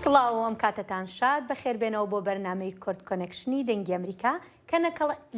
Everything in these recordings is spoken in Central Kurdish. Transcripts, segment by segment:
سڵاو ئەم کاتتان شاد بەخێربێنەوە بۆ بەرنامەی کورد کۆنێکشنی دەنگی ئەمریکا کە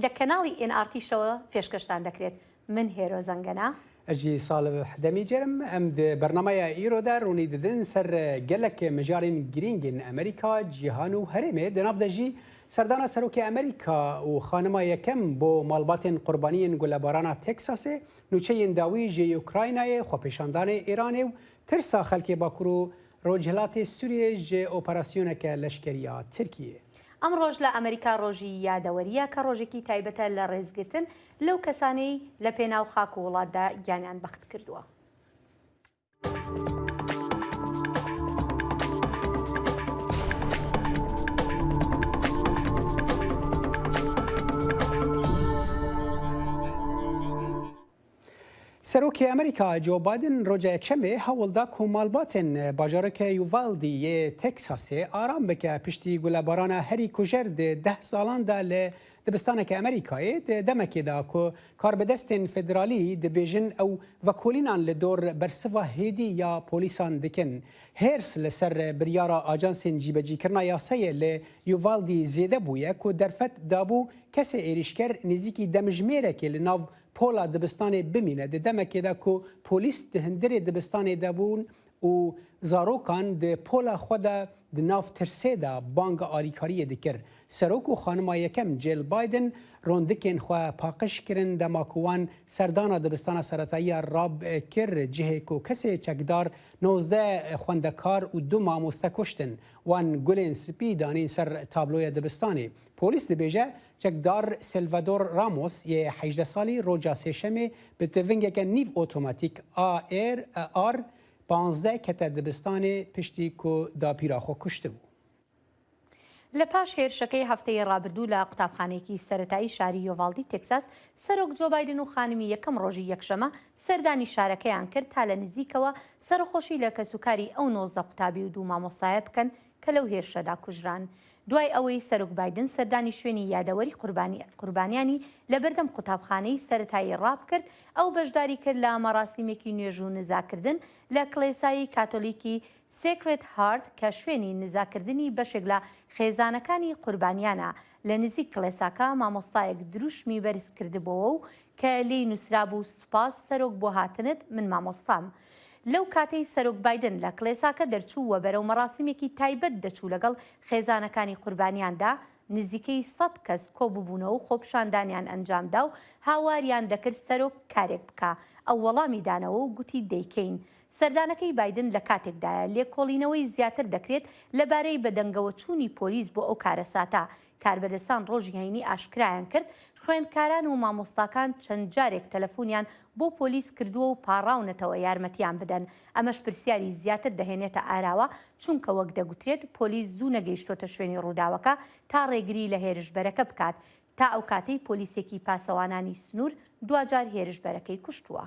لە کەناڵی NRT-شەوە پێشکەشتان دەکرێت. من هێرۆ زەنگەنە ئەجی ساڵ حدەمی جرم ئەم بەرنمەیە ئیرۆدا ڕوونی ددن سەر gelek mijarên girîngên Amerîka cîhan û herêmê di nav de jî serdana serokê Amerîka û xanima yekem bo malbatên qurbaniyên gulebarana Texasê nûçeyên dawî ji Ukraynayê xwepêşandanê Îranê û tirsa xelkê Bakur û Rojhilatê Sûriyê ji operasyoneke leşkeriya Tirkiyê. ئەم ڕۆژ لە ئەمریکا ڕۆژی یادەوەریە کە ڕۆژێکی تایبەتە لە ڕێزگرتن لەو کەسانەی لە پێناو خاک و وڵاتدا گیانیان بەخت کردووە. Serokê Amerîka Joe Biden roja yekşemê hewilda ku malbatên bajareke Uvalde yê Texasê aram bike piştî gulebarana herî kujer di 10 salan da li dibistaneke Amerîkayê di demekê da ku karbidestên federalî dibêjin ew vekolînan li dor bersiva hêdî ya polîsan dikin. Hêrs li ser biryara ajansên cîbecîkirina yasayê li Uvalde zêde bûye ku derfet dabû kesê êrîşker nêzîkî demijmêrekê li nav pola dibistanê bimîne di demekê de ku polîs di hindirê dibistanê de bûn û zarokan di pola xwe de di nav tirsê de banga alîkariyê dikir. Serok û xanima yekem Jill Biden rondikên xwe paqij kirin dema ku wan serdana dibistana seretayiya rab kir cihê ku kesê çekdar 19 xwendekar û 2 mamoste kuştin. Wan gulên spî danîn ser tabloya dibistanê. Polîs dibêje çekdar Salvador Ramos yê 18 salî roja sêşemê bi tivingeke nîv otomatîk AR-15 kete dibistanê piştî ku dapîra xwe kuştibû. لە پاش هێرشەکەی هەفتەی ڕابردوو لە قوتابخانەیەکی سەرەتایی شاری یۆڤالدی تێکساس سەرۆک جۆ بایدن و خانمی یەکەم ڕۆژی یەکشەمە سەردانی شارەکەیان کرد تا لە نزیکەوە سەرخۆشی لە کەسوکاری ئەو 19 قوتابی و 2 مامۆستایە بکەن کە لەو هێرشەدا کوژران. دوای ئەوەی سەرۆک بایدن سەردانی شوێنی یادەوەری قوربانیانی لە بەردەم قوتابخانەی سەرەتایی ڕاب کرد ئەو بەشداری کرد لە مەراسیمێکی نوێژ و نزاکردن لە کڵێسایی کاتۆلیکی سێکرێت هارت کە شوێنی نزاکردنی بەشێک لە خێزانەکانی قوربانیانە لە نزیک کڵێساکە مامۆستایەک دروشمی بەرز کردبەوە و کە لی نووسرا بوو سوپاس سەرۆک بۆ هاتنت من مامۆستام. لەو کاتەی سەرۆک بایدن لە کڵێساکە دەرچووە بەرەو مەراسیمێکی تایبەت دەچوو لەگەڵ خێزانەکانی قوربانیاندا نزیکەی 100 کەس کۆبووبوونەوە و خۆپشاندانیان ئەنجامدا و هاواریان دەکرد سەرۆک کارێک بکە. ئەو وەڵامی دانەوە و گوتی دەیکەین. سەردانەکەی بایدن لە کاتێکدایە لێکۆڵینەوەی زیاتر دەکرێت لەبارەی بەدەنگەوە چوونی پۆلیس بۆ ئەو کارە ساتە. کاربەدەستان ڕۆژی هەینی ئاشکرایان کرد خوێندکاران و مامۆستاکان چەند جارێک تەلەفۆنیان بۆ پۆلیس کردووە و پاڕاونەتەوە یارمەتیان بدەن. ئەمەش پرسیاری زیاتر دەهێنێتە ئاراوە چونکە وەک دەگوترێت پۆلیس زوو نەگەیشتۆتە شوێنی ڕووداوەکە تا ڕێگری لە هێرشبەرەکە بکات تا ئەو کاتەی پۆلیسێکی پاسەوانانی سنوور دوجار هێرشبەرەکەی کوشتووە.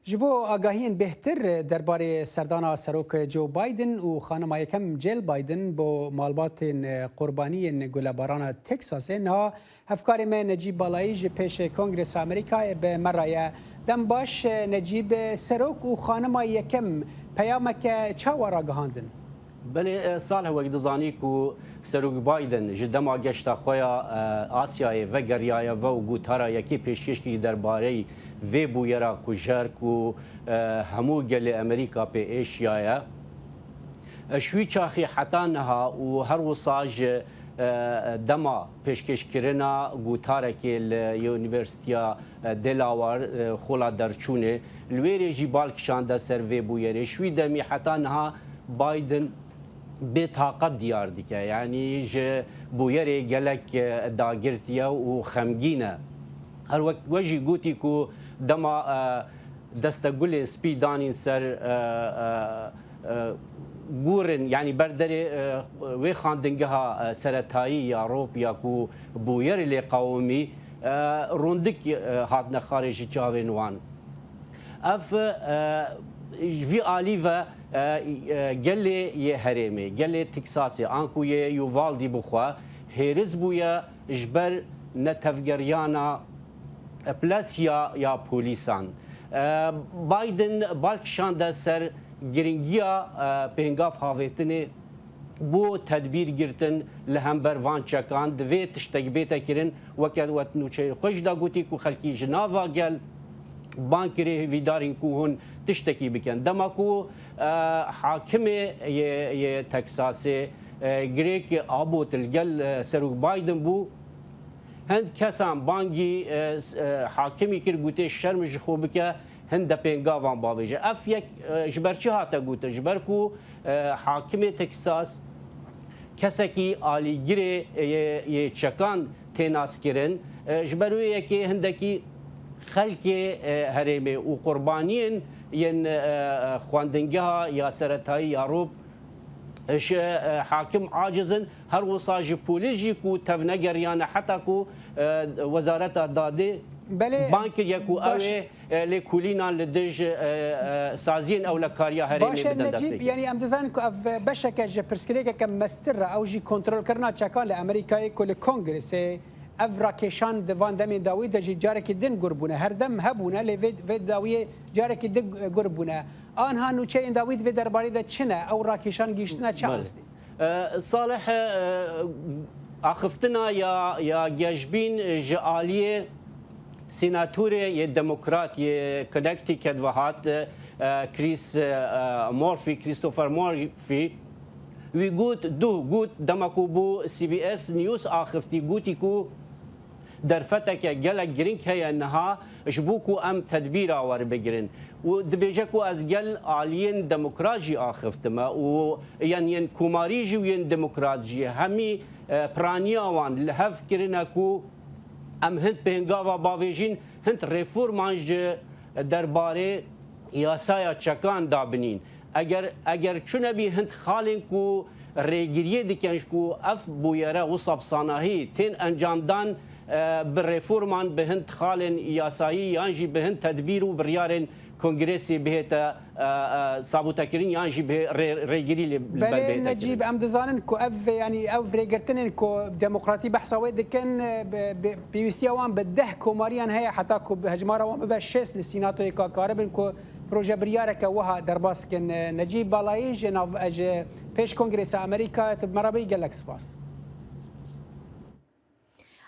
ji bo agahiyên bêhtir derbarê serdana serok Joe Biden û xanima yekem Jill Biden bo malbatên qurbaniyên gulebarana Texasê niha hevkarê me Necîb Balayî ji pêşê Kongresa Amerîkayê bi me raye. Dem baş Necîb serok û xanima yekem peyameke çawa ragihandin? Belê sal hewek dizanî ku Serok Biden ji dema geşta xwe ya Asyayê vegeriyaye ve û gotara yekê pêşkêşkî derbareyî vê bûyera ku jer ku hemû gelê Amerîka pê êşiyaye şwî çaxî heta niha û her wisa ji dema pêşkêşkirina gotarekê li Universîteya Delaware xola derçûnê li wêrê jî balkişande ser vê bûyerê şwî demî heta niha Biden bêtaqet diyar dike yanî ji bûyerê gelek dagirtiye û xemgîn e. Her wek we jî gotî ku dema destegulê spî danîn ser gûrin yanî berderê wê xandingeha seretayî ya Ropya ku bûyerê lê qewmî rondik hatine xarê ji çavên wan. Ev vî alî ve gelê yê herêmê gelê Texasê an ku yê Uvalde bixwe hêriz bûye ji ber netevgeriyana پلاسیا یا پولیسان بایدن بالکشان ده سر گرنگیا پێنگاف هاوێتنێ بۆ تدبیر گرتن لە هەمبەروان چەکان دەوێت تشتێک بێتەکردن وەکە نوچەی خۆشدا گوتی و خەلکی ژناوا گەل بانکرێ هێویدارین و هون تشتێکی بکەن دەماکو حاکمێ تەکساسێ گرێکی ئابۆت لەگەل سەرۆک بایدن بوو هەند کەسان بانگی حاکمی کرد گوتێ شەرمش خۆ بکە هەندە پێنگاوان باوێژە ئەف یەک ji ber çi hate gotin ji ber ku hakimê Teksas kesekî alîgirê yê çekan tênaskirin ji ber wê yekê hindekî xelkê herêmê û qurbaniyên yên xwendingeha ya seretayî ya rûb حاکم عاجزن هر وسا ji polîs jî ku tevnegeriyane heta ku wezareta dadê bankiriye ku ew ê lê kulînan li dij saziyên ewlekariya herêmê bidin destpêkê. Yani em dizanin ku ev beşeke ji pirsgirêkeke mestir re ew jî kontrolkirina çekan li Amerîkayê ku li Kongresê ev rakêşan di van demên dawî de jî carekî din gur bûne her dem hebûne lê vê dawiyê carekî din gur bûne. Anha nûçeyên dawî vê derbarê de çi ne ew rakêşan gîştina çi astî? Salih axiftina ya gejbîn ji aliyê Senatörê yê Demokrat yê Connecticut ve hat Christopher Murphy wî got got dema ku bû CBS News axiftî gotî ku derfeteke gelek girîng heye niha ji bo ku em tedbîra werbigirin û dibêje ku ez gel aliyên demokrat jî axiftime û yên komarî jî û yên demokrat jî hemî piraniya wan li hev kirine ku em hind pêngava bavêjîn hind reforman ji derbarê yasaya çekan dabinîn eger çunebî hind xalên ku rêgiriyê dikin ku ev bûyere wisa sanahî tên encamdan bi reforman bi hind xalên yasayî yan jî bi hind tedbîr û biryarên Kongresê bihête sabûtekirin yan jî rêgirî li belê Necîb em dizanin ku ev yanî ev rêgirtinên ku demokratî behsa wê dikin pêwîstiya wan bi 10 komariyan heye heta ku hejmara wan bibe 6 li Sînatoyê karibin ku proje biryareke wiha derbas kirin Necîb Balayî ji pêş Kongresa Amerîka tu merabî gelek spas.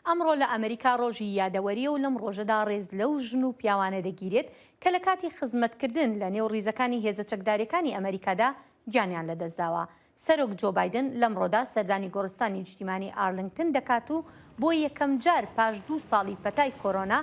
ئەمڕۆ لە ئەمریکا ڕۆژی یادەوەریە و لەم ڕۆژەدا ڕێز لەو ژن و پیاوانە دەگیرێت کە لە کاتی خزمەتکردن لە نێو ڕیزەکانی هێزە چەکداریەکانی ئەمریکادا گیانیان لەدەستداوە. سەرۆک جۆ بایدن لەمڕۆدا سەردانی گۆڕستانی نیشتیمانی ئارلینگتن دەکات و بۆ یەکەم جار پاش 2 ساڵی پەتای کۆرۆنا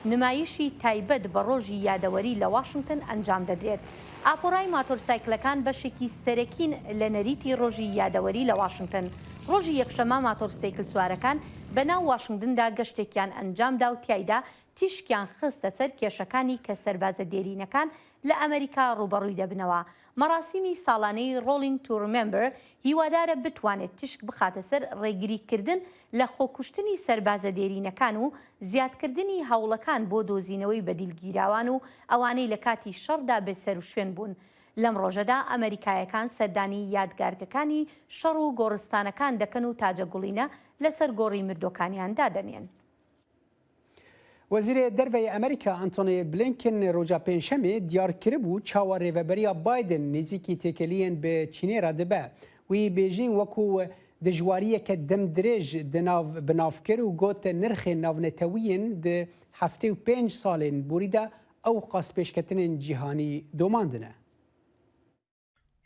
نمایشی تایبەت بە ڕۆژی یادەوەری لە واشنگتن ئەنجام دەدرێت. ئاپۆڕای ماتۆرسایکلەکان بەشێکی سەرەکین لە نەریتی ڕۆژی یادەوەری لە واشنگتن. ڕۆژی یەکشەمە ماتۆرسایکل سوارەکان بەناو واشنگتندا گەشتێکیان ئەنجامدا و تیایدا تیشکیان خستە سەر کێشەکانی کە سەربازە دێرینەکان لە ئەمریکا ڕوبەڕووی دەبنەوە. مەراسیمی ساڵانەی ڕۆڵینگ تو ڕمێمبەر هیوادارە بتوانێت تیشک بخاتە سەر ڕێگریکردن لە خۆکوشتنی سەربازە دێرینەکان و زیادکردنی هەوڵەکان بۆ دۆزینەوەی بەدیلگیراوان و ئەوانەی لە کاتی شەڕدا بێسەر و شوێن بوون. لەم ڕۆژەدا ئەمریکایەکان سەردانی یادگارگەکانی شەڕ و گۆڕستانەکان دەکەن و تاجەگوڵینە لەسەر گۆڕی مردۆکانیان دادەنێن. وەزیرê derveyê Amerîka Antony Blinken roja pênşemê diyar kiribû çawa rêveberiya Biden nêzîkî têkeliyên bi Çînê re dibe. Wî Bêjîng wekû dijwariyeke demdirêj bi nav kir û got nirxên navnetewiyên di heftê û 5 salên borî de ew qasipêşketinên cîhanî domandine.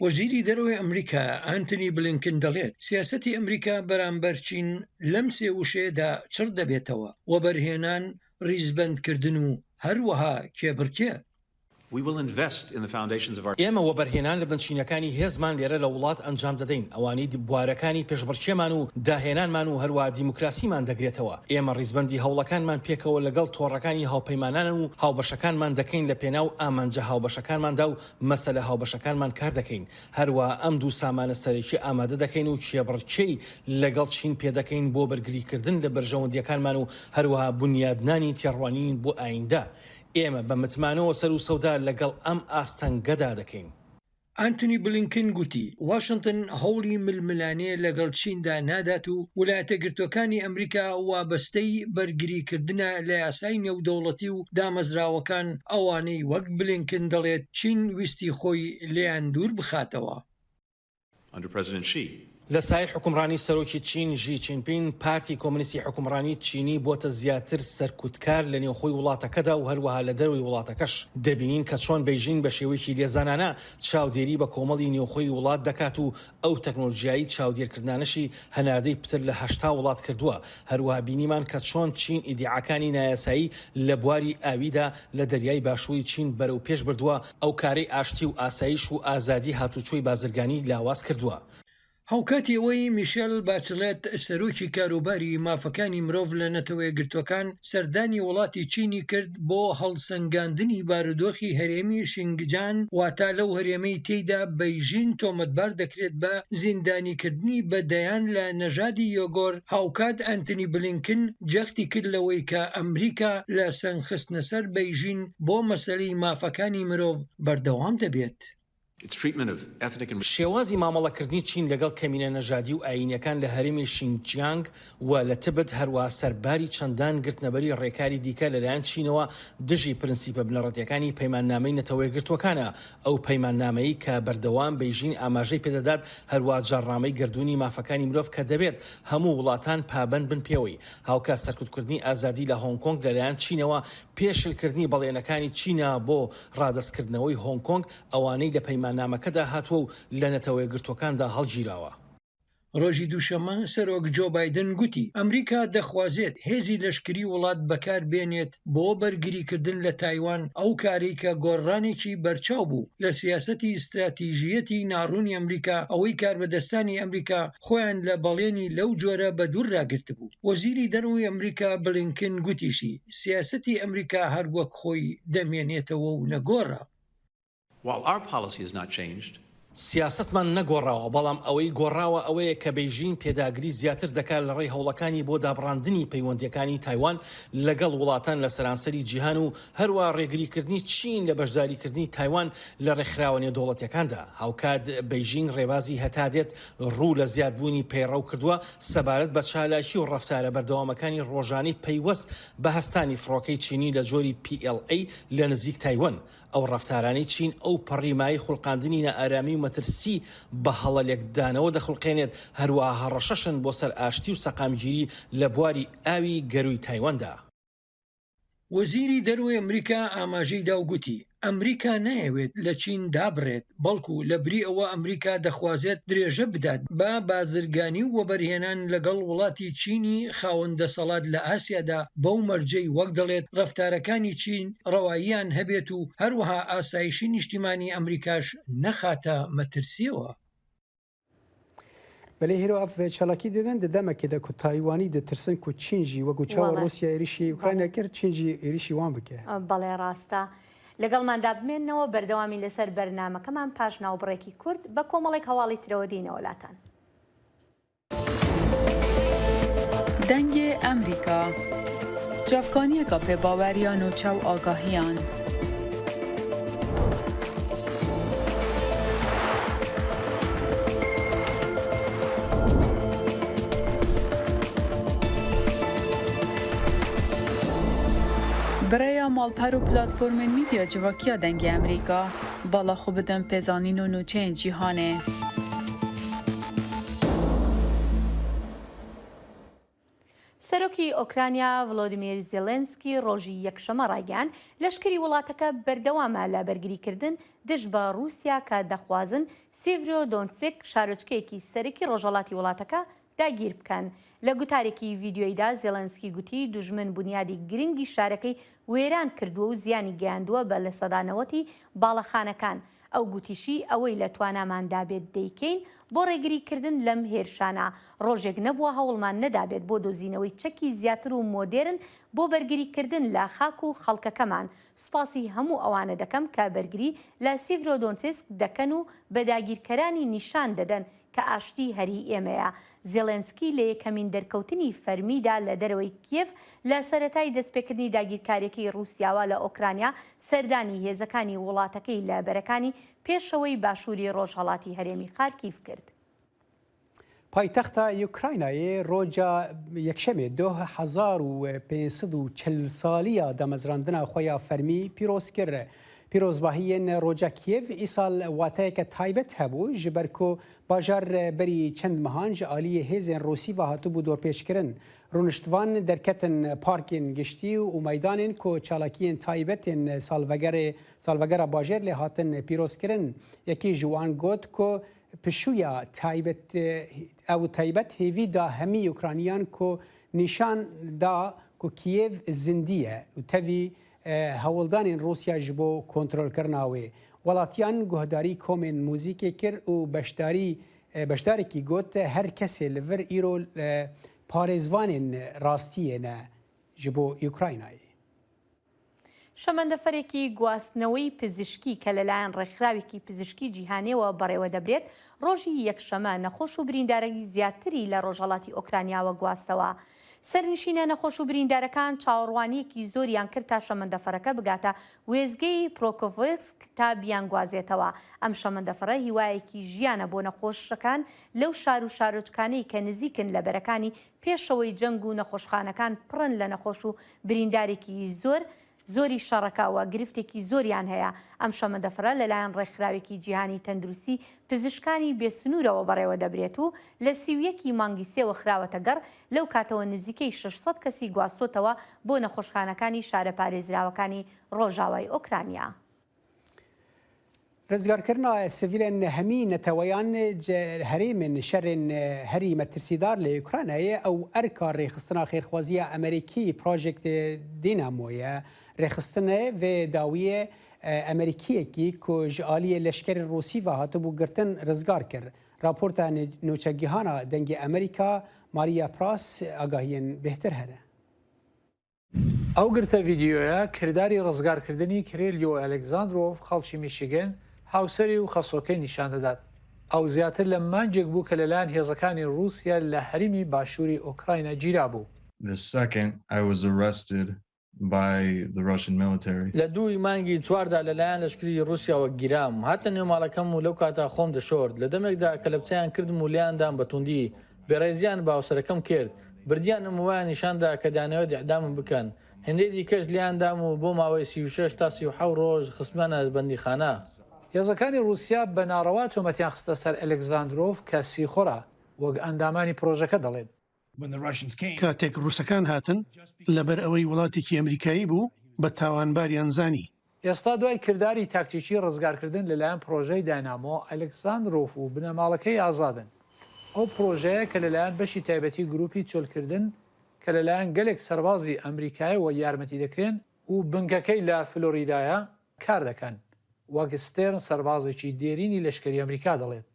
وەزیری دەرەوەی ئەمریکا ئانتنی بلینکن دەڵێت سیاسەتی ئەمریکا بەرامبەر چین لەم سێ وشەیەدا چڕ دەبێتەوە و بەرهێنان ڕیزبەندکردن و هەروەها کێبڕکێ. ئێمە وەبەرهێنان لە بنچینەکانی هێزمان لێرە لە وڵات ئەنجام دەدەین ئەوانەی بوارەکانی پێشبڕکێمان و داهێنانمان و هەروە دیموکراسیمان دەگرێتەوە. ئێمە ڕیزبەندی هەوڵەکانمان پێکەوە لەگەڵ تۆڕەکانی هاوپەیمانان و هاوبەشەکانمان دەکەین لە پێناو ئامانجە هاوبەشەکانماندا و مەسەلە هاوبەشەکانمان کار دەکەین. هەروە ئەم دوو سامانە سەرێکی ئامادە دەکەین و کێبڕکێی لەگەڵ چین پێدەکەین بۆ بەرگریکردن لە بەرژەوەندیەکانمان و هەروەها بنیادنانی تێڕوانین بۆ ئایندە. ئێمە بە متمانەوە سەر و سەودا لەگەڵ ئەم ئاستەنگەدا دەکەین. ئانتونی بلینکن گوتی واشنگتن هەوڵی ململانێ لەگەڵ چیندا نادات و ویلایەتە گرتوەکانی ئەمریکا وابەستەی بەرگریکردنە لە یاسای نێودەوڵەتی و دامەزراوەکان ئەوانەی وەک بلینکن دەڵێت چین ویستی خۆی لێیان دوور بخاتەوە. لە سای حکومڕانی سەرۆکی چین ژی چینپین پارتی کۆمونیستی حکومڕانی چینی بۆتە زیاتر سەرکوتکار لە نێوخۆی وڵاتەکەدا و هەروەها لە دەروی وڵاتەکەش دەبینین کە چۆن بەیژین بە شێوەیەکی لێزانانە چاودێری بە کۆمەڵی نێوخۆی وڵات دەکات و ئەو تەکنۆلۆژیایی چاودێرکردانەشی هەناردەی پتر لە 80 وڵات کردووە. هەروەها بینیمان کە چۆن چین ئیدعاکانی نایاسایی لە بواری ئاویدا لە دەریای باشووری چین بەرەو پێش بردووە، ئەو کارەی ئاشتی و ئاسایش و ئازادی هاتوچۆی بازرگانی لاواز کردووە. هەوکاتی ئەوەی میشێل باچلێت سەرۆکی کاروباری مافەکانی مرۆڤ لە نەتەوەی گرتوەکان سەردانی وڵاتی چینی کرد بۆ هەڵسەنگاندنی بارودۆخی هەرێمی شینگجان، واتە لەو هەرێمەی تێیدا بەیژین تۆمەتبار دەکرێت بە زیندانیکردنی بەدەیان لە نەژادی یۆگۆر. هاوکات ئەنتنی بلینکن جەختی کرد لەوەی کە ئەمریکا لە سەنگخستنە سەر بەیژین بۆ مەسەلەی مافەکانی مرۆڤ بەردەوام دەبێت. شێوازی مامەڵەکردنی چین لەگەڵ کەمینە نەژادی و ئاینەکان لە هەرێمی شینجیانگ و لە تبت هەروە سەرباری چەندان گرتنەبەری ڕێکاری دیکە لەلایەن چینەوە دژی پرینسیپە بنەڕەتیەکانی پەیماننامەی نەتەوەی گرتوەکانە. ئەو پەیماننامەی کە بەردەوام بەیژین ئاماژەی پێدەدات هەروە جاڕنامەی گردوونی مافەکانی مرۆڤ کە دەبێت هەموو وڵاتان پابەند بن پێوەی. هاوکات سەرکوتکردنی ئازادی لە هۆنگ کۆنگ لەلایەن چینەوە پێشلکردنی بەڵێنەکانی چینە بۆ ڕادەستکردنەوەی هۆنگ کۆنگ ئەوانەی لە پەیماننامەکەدا هاتووە و لە نەتەوەی گرتوەکاندا هەڵگیراوە. ڕۆژی دووشەمە سەرۆک جۆ بایدن گوتی ئەمریکا دەخوازێت هێزی لەشکری وڵات بەکار بێنێت بۆ بەرگریکردن لە تایوان، ئەو کاری کە گۆڕانێکی بەرچاو بوو لە سیاسەتی استراتیژیەتی ناڕوونی ئەمریکا، ئەوەی کاربەدەستانی ئەمریکا خۆیان لە بەڵێنی لەو جۆرە بە دوور ڕاگرت بوو. وەزیری دەرەوەی ئەمریکا بلینکن گوتیشی سیاسەتی ئەمریکا هەر وەک خۆی دەمێنێتەوە و نەگۆڕە. سیاستمان نەگۆڕاوە، بەڵام ئەوەی گۆڕاوە ئەوەیە کە بەیژین پێداگری زیاتر دەکات لە ڕێی هەوڵەکانی بۆ دابڕاندنی پەیوەندیەکانی تایوان لەگەڵ وڵاتان لە سەرانسەری جیهان و هەروە ڕێگریکردنی چین لە بەشداریکردنی تایوان لە ڕێکخراوە نێودەوڵەتیەکاندا. هاوکات بەیژین ڕێبازی هەتادێت ڕوو لە زیادبوونی پەیڕەو کردووە سەبارەت بە چالاکی و ڕەفتارە بەردەوامەکانی ڕۆژانەی پەیوەست بە هەستانی فڕۆکەی چینی لە جۆری PLA لە نزیک تایوان. ئەو ڕەفتارانی چین ئەو پەڕیمایی خوڵقاندنی نائارامی و مەترسی بە هەڵەلێکدانەوە دەخڵقێنێت، هەروەها هەڕەشەشن بۆ سەر ئاشتی و سەقامگیری لە بواری ئاوی گەروی تایواندا. وەزیری دەرەوەی ئەمریکا ئاماژەی داوگوتی ئەمریکا نایەوێت لە چین دابڕێت، بەڵکو لە بری ئەوە ئەمریکا دەخوازێت درێژە بدات بە بازرگانی و وەبەرهێنان لەگەڵ وڵاتی چینی خاوەندە سەڵات لە ئاسیادا، بەو مەرجەی وەک دەڵێت ڕەفتارەکانی چین ڕەواییان هەبێت و هەروەها ئاسایشی نیشتیمانی ئەمریکاش نەخاتە مەترسیەوە. بەلێ هێرۆ ئەف چالاکی دەبێن دەدەمەکێدا کو تایوانی دەترسن کو چینجی وەکو چاوە رووسیا عێریشی ئوکراینە کرد چینجی عێریشی وان بکە. بەڵێ ڕاستە. لەگەڵماندا بمێنەوە بەردەوامی لەسەر بەرنامەکەمان پاش ناوبڕێکی کورد بە کۆمەڵێک هەواڵی ترەوە دینەوەلاتان. دەنگێ ئەمریکا جافکانیەکە پێباوەریان و چاو ئاگاهیان. برای مالپەر و پلاتفۆرمên میدیا civakîya dengê Amerîka bala xwe bidin pêzanîn û nûçeyên cîhanê. سەرۆکی ئۆکرانیا ڤلۆدیمیر زێلێنسکی ڕۆژی یەکشەمە ڕایگەیاند لەشکری وڵاتەکە بەردەوامە لە بەرگریکردن دژ بە رووسیا کە دەخوازن سیڤرۆدۆنتسک شارۆچکەیەکی سەرەکی ڕۆژهەڵاتی وڵاتەکە داگیر بکەن. لە گوتارێکی ڤیدیۆیدا زێلێنسکی گوتی دوژمن بنیادی گرنگی شارەکەی وێران کردووە و زیانی گەیاندووە بە لە سەدانەوەتی باڵەخانەکان. ئەو گوتیشی ئەوەی لە تواناماندا بێت دەیکەین بۆ ڕێگریکردن لەم هێرشانە ڕۆژێک نەبووە هەوڵمان نەدابێت بۆ دۆزینەوەی چەکی زیاتر و مۆدێرن بۆ بەرگریکردن لە خاک و خەڵکەکەمان. سوپاسی هەموو ئەوانە دەکەم کە بەرگری لە سیڤرۆدۆنتسک دەکەن و بە داگیرکەرانی نیشان دەدەن کە ئاشتی هەری ئێمەیە. زێلێنسکی لە یەکەمین دەرکەوتنی فەرمیدا لە دەرەوەی کیف لە سەرەتای دەستپێکردنی داگیرکاریەکەی رووسیاوە لە ئۆکرانیا سەردانی هێزەکانی وڵاتەکەی لە بەرەکانی پێشەوەی باشووری ڕۆژهەڵاتی هەرێمی خارکیف کرد. پایتەختە یوکراینایە ڕۆژە یەکشەمێ 2540 ساڵیە دەمەزراندنە خۆیان فەرمی پیرۆز کرد. پیرۆزباهیên ڕۆژە کیێڤ ئیسال واتەیەکە تایبەت هەبوو ji ber ku bajar berî çend mehan ji aliyê hêzên Rûsî ve hatibû dorpêşkirin. Rûniştvan derketin parkên giştî û meydanên ku çalakiyên taybetên salvegera bajêr lê hatin pîrozkirin. Yekî ji wan got ku pişûya ew taybet hêvî da hemî Ukrayniyan ku nîşan da ku Kiyêv zindî ye û tevî هەوڵدانên رووسیا ji bo kontrolkirina wê. Welatiyan guhdarî komên mûzîkê kir û beşdarekî got her kesê li vir îro parêzvanên rastiyê ne ji bo Ukraynayê. شەمەندەفەرێکی گواستنەوەی پزیشکی کە لەلایەن ڕێکخراوێکی پزیشکی جیهانیەوە بەڕێوە دەبرێت ڕۆژی یەکشەمە نەخۆش و بریندارەی زیاتری لە ڕۆژهەڵاتی ئۆکرانیاوە گواستەوە. سەرنشینە نەخۆش و بریندارەکان چاوەڕوانیەکی زۆریان کرد تا شەمەندەفەرەکە بگاتە وێزگەی پرۆکۆڤسک تا بیانگوازێتەوە. ئەم شەمەندەفەرە هیوایەکی ژیانە بۆ نەخۆشەکان لەو شار و شارۆچکانەی کە نزیکن لە بەرەکانی پێشەوەی جەنگ و نەخۆشخانەکان پڕن لە نەخۆش و بریندارێکی زۆری شەڕەکەوە گرفتێکی زۆریان هەیە. ئەم شەمەندەفەرە لەلایەن ڕێکخراوێکی جیهانی تەندروستی پزیشکانی بێسنوورەوە بەڕێوە دەبرێت و لە سیویەکی مانگی سێوە خراوەتە گەڕ لەو کاتەوە نزیکەی 600 کەسی گواستۆتەوە بۆ نەخۆشخانەکانی شارە پارێزراوەکانی ڕۆژاوای ئۆکرانیا. ڕزگارکردنا سڤیلên hemî neteweyyan herêmên şerên herî metirsidar lê Ukraynayê ew erka rêxistina xêrxwaziya Amerîkî projektê Dînamo ye. Rêxistinê vê dawiyê Amerîkiyekî ku ji aliyê leşkerên Rûsî ve hatibû girtin rizgar kir. Raporta nûçegihana dengê Amerîka Maria Pras agahiyên bêhtir here. ئەو گرتە ڤیددیۆیە کردداری ڕزگارکردنی کرێلیۆ ئەلێکزاندرۆڤ خەڵکی میشیگن هاوسەری و خەسۆکەی نیشان دەدات. ئەو زیاتر لە مانجێک بوو کە لەلایەن هێزەکانی رووسیا لە هەریمی باشووری ئۆکراینە گیرا بوو. لە دووی مانگی چواردا لەلایەن لەشکری رووسیاوە گیرام هاتە نێوماڵەکەم و لەو کاتا خۆم دەشۆرد لە دەمێکدا کە لە بچیان کردم و لیاندام بەتوندی بێڕێزیان باوسەرەکەم کرد بردیانم وایە نیشاندا کە دانەوە ئیعدامم بکەن. هەندێک دیکەش لیاندام و بۆ ماوەی 36 تا 37 ڕۆژ خستمانە بەندیخانە. هێزەکانی رووسیا بە ناڕەوا تۆمەتیان خستە سەر ئەلێکزاندرۆڤ کە سیخۆرە وەک ئەندامانی پرۆژەکە دەڵێن. کاتێک ڕووسەکان هاتن لەبەر ئەوەی وڵاتێکی ئەمریکایی بوو بە تاوانباریان زانی. ئێستا دوای کردداری تاکتیکی ڕزگارکردن لەلایەن پرۆژەی داینامۆ ئەلێکساندرۆڤ و بنەماڵەکەی ئازادن. ئەو پرۆژەیە کە لەلایەن بەشی تایبەتی گروپی چۆلکردن کە لەلایەن گەلێک سەربازی ئەمریکایەوە یارمەتی دەکرێن و بنکەکەی لە فلۆریدایە کار دەکەن. وەک ستێرن سەربازێکی دێرینی لەشکری ئەمریکا دەڵێت.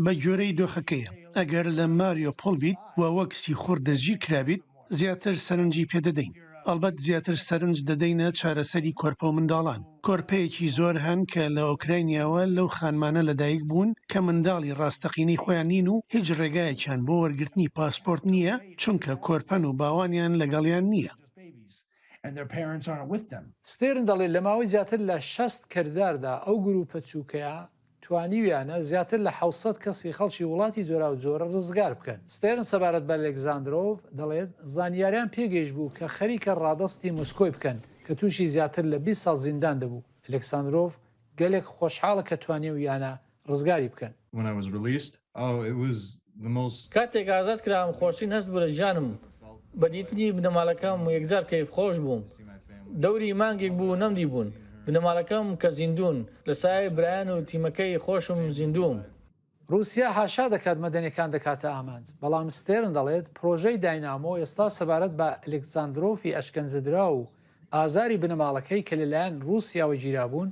بە جۆرەی دۆخەکەیە ئەگەر لە ماریۆپۆڵ بیت و وەک سیخۆر دەستگیر کرابیت زیاتر سەرنجی پێدەدەین. ئەلبەت زیاتر سەرنج دەدەینە چارەسەری کۆرپە و منداڵان. کۆرپەیەکی زۆر هەن کە لە ئۆکراینیاوە لەو خانمانە لەدایک بوون کە منداڵی ڕاستەقینەی خۆیان نین و هیچ ڕێگایەکیان بۆ وەرگرتنی پاسپۆرت نییە چونکە کۆرپەن و باوانیان لەگەڵیان نییە. ستێرن دەڵێت لە ماوەی زیاتر لە 60 کردداردا ئەو گروپە چووکەیە توانیویانە زیاتر لە 600 کەسی خەڵکی وڵاتی جۆرا و جۆرە ڕزگار بکەن. ستێرن سەبارەت بە ئەلێکزاندرۆڤ دەڵێت زانیاریان پێگەیشت بوو کە خەریکە ڕادەستی موسکۆی بکەن کە تووشی زیاتر لە 20 ساڵ زیندان دەبوو. ئەلێکساندرۆڤ گەلێک خۆشحاڵە کە توانیویانە ڕزگاری بکەن. کاتێک ئازاد کرام خۆشی نەست بوو لە ژیانم بەدیتنی بنەماڵەکەم و یەکجار کەیف خۆش بووم. دەوری مانگێک بوو نەمدی بوون. بنەماڵەکەم کە زیندون لە سایە برایان و تیمەکەی خۆشم زیندوم. رووسیا هاشا دەکات مەدەنیەکان دەکاتە ئامانج. بەڵام ستێرن دەڵێت پرۆژەی داینامۆ ئێستا سەبارەت بە ئەلێکزاندرۆڤی ئەشکەنجەدرا و ئازاری بنەماڵەکەی کە لەلایەن رووسیاوە گیرابوون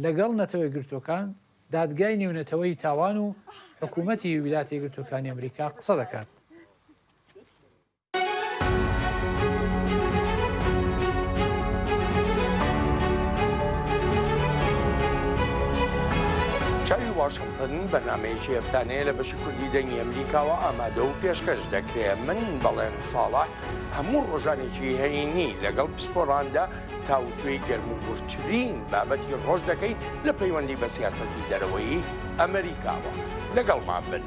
لەگەڵ نەتەوەی گرتوەکان دادگای نێونەتەوەی تاوان و حکوومەتی ویلایەتە یەکگرتووەکانی ئەمریکا قسە دەکات. واشنطن بەرنمەیەکی هەفتانەیە لە بەشی کوردی دەنگی ئەمریکاوە ئامادە و پێشکەش دەکرێت من بەڵێن ساڵح هەموو ڕۆژانێکی هەینی لەگەڵ پسپۆڕاندا تاوتوێی گەرموگورترین بابەتی ڕۆژ دەکەین لە پەیوەندی بە سیاسەتی دەرەوەی ئەمریکاوە لەگەڵمان بن.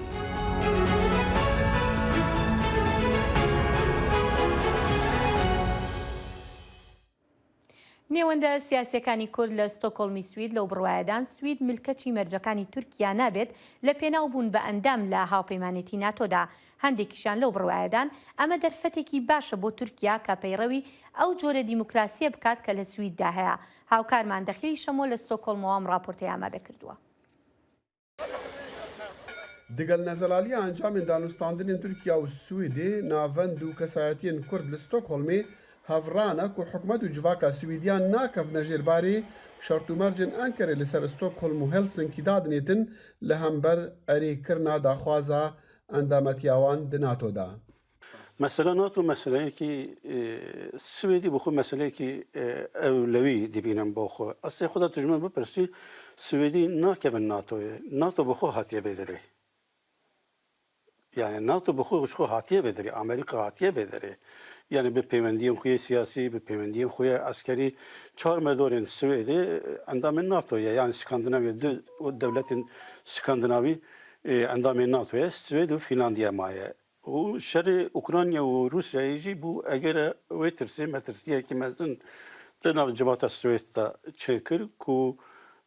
نێوەندە سیاسەکانی کورد لە ستۆکۆڵمی سوید لەو بڕوایەدان سوید ملکەچی مەرجەکانی تورکیا نابێت لە پێناوبوون بە ئەندام لە هاوپەیمانێتی ناتۆدا. هەندێکیشان لەو بڕوایەدان ئەمە دەرفەتێکی باشە بۆ تورکیا کە پەیڕەوی ئەو جۆرە دیموکراسیە بکات کە لە سویددا هەیە. هاوکارمان دەخیری شەمۆ لە ستۆکۆڵمەوە ئەم راپۆرتەی ئامادە کردووە. دگەل نەزەلالیە ئەنجامên دانوستاندنên Tirkiya û Swêdê navend û kesayetiyên Kurd li Stockholmê hevrana ku hikûmet û civaka Swîdiyan nakevne jêrbarê şertûmercên Enkerê li ser Stockholm û Helsinki dadinêtin li hember erêkirina daxwaza endametiya wan di NATO'da. Mesela NATO meseleyekî Swêdî bi xwe meseleyekî ewlewî dibînin bo xwe. Asê xwe de tu ji min bipirsî Swêdî nakevin NATO'ye. NATO bi xwe hatiye vêderê. Yani NATO bi xwe hatiye vêderê, Amerîka hatiye vêderê. Yani bi peywendiyên xwe siyasî, bi peywendiyên xwe askerî çar medorên Swêdê endamên NATO'ye. Yani Skandinavya du devletên Skandinavî endamên NATO'ye Swêd û Finlandiya maye. û şerê Ukrayna û Rusyayê jî bû eger wê tirsê metirsiyekî mezin li nav civata Swêd de çêkir ku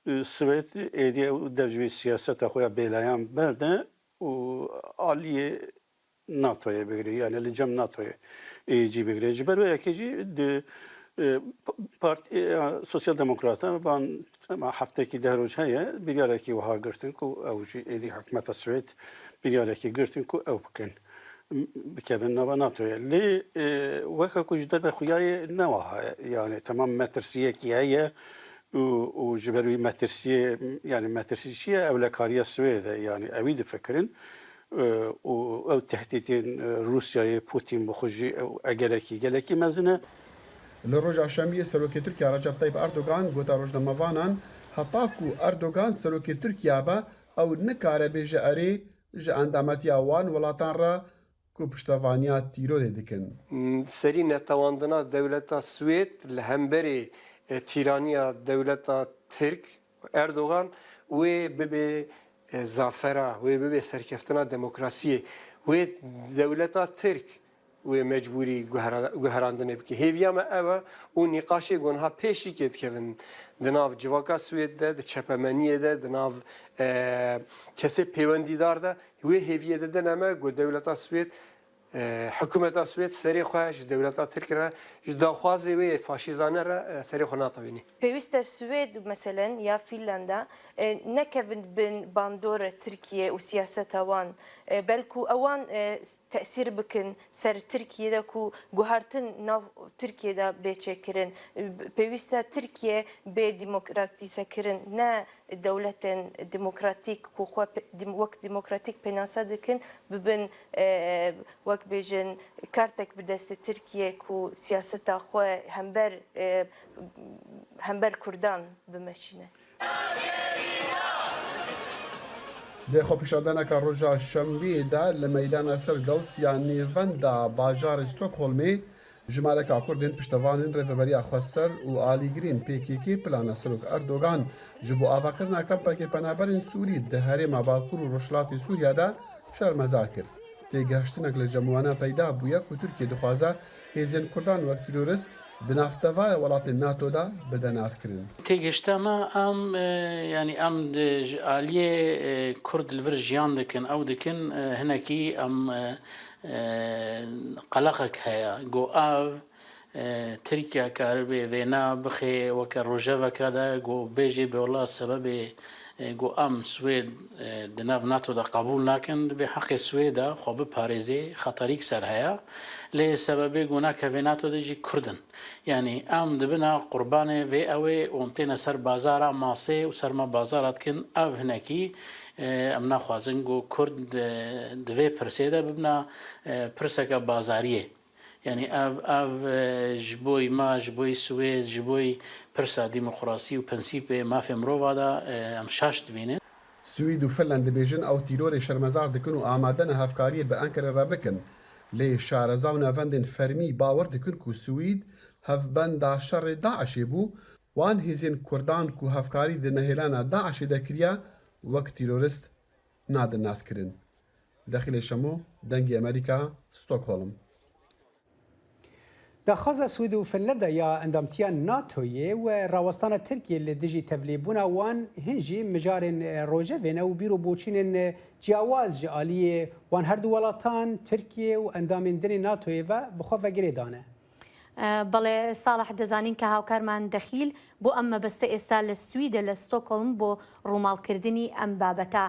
Swêd êdiye dev ji vê siyaseta xwe ya bêlayan berde û aliyê NATO'ye bigire yani li cem NATO'ye jî bigire. Ji ber wê yekê jî di Sosyal Demokrata ban heftekî deh roj heye biryarekî wiha girtin ku ew jî êdî hikûmeta Swêd biryarekî girtin ku ew bikin. Bikevin nava NATO'ya. Lê weka ku ji derve xuyayê newaha yani tamam metirsiyekî heye û ji ber wî metirsiyê yani metirsîşiye ewlekariya Swêd e yani ewî difikirin û ew tehdîtên Rusyayê Putin bi xwe jî egerekî gelekî mezin e. Li roja şemiyê Serokê Tirkiya Recep Tayyip Erdogan gota rojnamevanan heta ku Erdogan Serokê Tirkiya be ew nikare bêje erê ji endametiya wan welatan re ku piştevaniya tîrorê dikin. Serî netewandina dewleta Swêd li hemberê tîraniya dewleta Tirk Erdogan wê bibe zafera wê bibe serkeftina demokrasiyê wê dewleta Tirk wê mecbûrî guherandinê bike. Hêviya me ev e û nîqaşê gonha pêşî dikevin di nav civaka Swêd de di çepemeniyê de di nav kesê pêwendîdar de wê hêviyê de din me got dewleta Swêd hikûmeta Swêd serê xwe ji dewleta Tirk re ji daxwazê wê faşîzane re serê xwe natewînî. Pêwîst e Swêd meselen ya Fînlanda nekevin bin bandora Tirkiye û siyaseta wan belkû ewan tesîr bikin ser Tirkiye'de ku guhartin nav Tirkiye'de bêçêkirin. Pêwîst e Tirkiye bê demokratîsekirin ne dewletên demokratîk ku xwe wek demokratîk pênasa dikin bibin wek bêjin kartek bi destê Tirkiye ku siyaseta xwe hember Kurdan bimeşîne. Lê xwe pêşadaneka roja şemviyê de li meydana ser Gewsiya nêvenda bajarê Stockholmê jimareka Kurdên piştevanên rêveberiya Xweser û alîgirên PKK plana Serok Erdogan ji bo avakirina kempekê penaberên Sûrî di herêma Bakur û Rojhilatê Sûriya de şermezar kir. Têgihiştinek li cemwana peyda bûye ku Tirkiye dixwaze hêzên Kurdan wek terorist di navtevaya welatên NATO'da bide naskirin. Têgihişta me em yani em ji aliyê Kurd li vir jiyan dikin ew dikin hinekî em qeleqek heye got ev Tirkiye karibê vêna bixê weke rojeveke de got bêjê bêwela sebebê got em Swêd di nav NATO'da qebûl nakin dibê heqê Swêd e xwe biparêzê xeterîk ser heye lê sebebê got nakeve NATO'da jî Kurdin. Yani em dibina qurbanê vê ew ê û têne ser bazara masê û serma bazara dikin ev hinekî em naxwazin got Kurd di vê pirsê de bibina pirseke bazariyê. Yani ev ji bo ma ji bo Swêd ji bo pirsa demokrasî û prensîpê mafê mirova de em şaş dibînin. سوید و فنلند دەبێژن ئەو تیرۆری شەرمەزار دکن و ئامادەنە هەفکاریە بە ئەنکەرە ڕابکن لێ شارەزا و ناڤەندên فەرمی باوەڕ دکن و سوید هەفبەندا شەڕێ داعشێ بوو وان هێزین کوردان و هەفکاری دنەهێلانە داعشێ دەکریا وەک تیرۆریست نادن ناسکردن. دەخیلێ شەمۆ دەنگی ئەمریکا ستۆکهۆڵم. داخوازە سوید و فنلندا یا ئەندامتیان ناتۆیە و ڕاوەستانە ترکیە لە دژی تەڤلێبوونا وان هێنجی مژارên ڕۆژەڤێنە و بیر و بۆچینên جیاواز ji aliyê wan her du welatan Tirkiye û endamên dinê NATOyê ve bi xwe vegirê dane. بەڵێ ساڵح دەزانین کە هاوکارمان دەخیل بۆ ئەم مەبەستە ئێستا لە سویدە لە ستۆکۆڵم بۆ ڕووماڵکردنی ئەم بابەتە.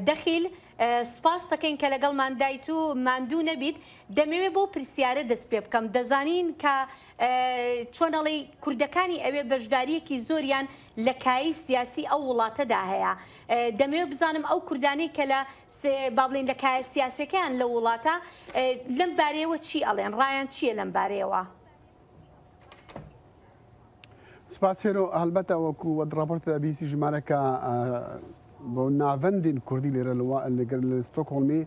دەخیل سپاس دەکەین کە لەگەڵمان دایت و ماندوو نەبیت دەمەوێت بۆ پرسیارە دەست پێ بکەم. دەزانین کە چۆنەڵی کوردەکانی ئەوێ بەشداریەکی زۆریان لە کایی سیاسی ئەو وڵاتەدا هەیە. دەمەوێت بزانم ئەو کوردانەی کە لە با بڵین لە کایە سیاسەکەیان لە وڵاتە لەم بارەیەوە چی ئەڵێن ڕایان چییە لەم بارەیەوە؟ سپاسێرۆ هەلبەتە وەکو وەدڕاپۆرتە بیسی ژمارەکە بۆ ناڤەندین کوردی لێرە لە ستۆکهۆڵمی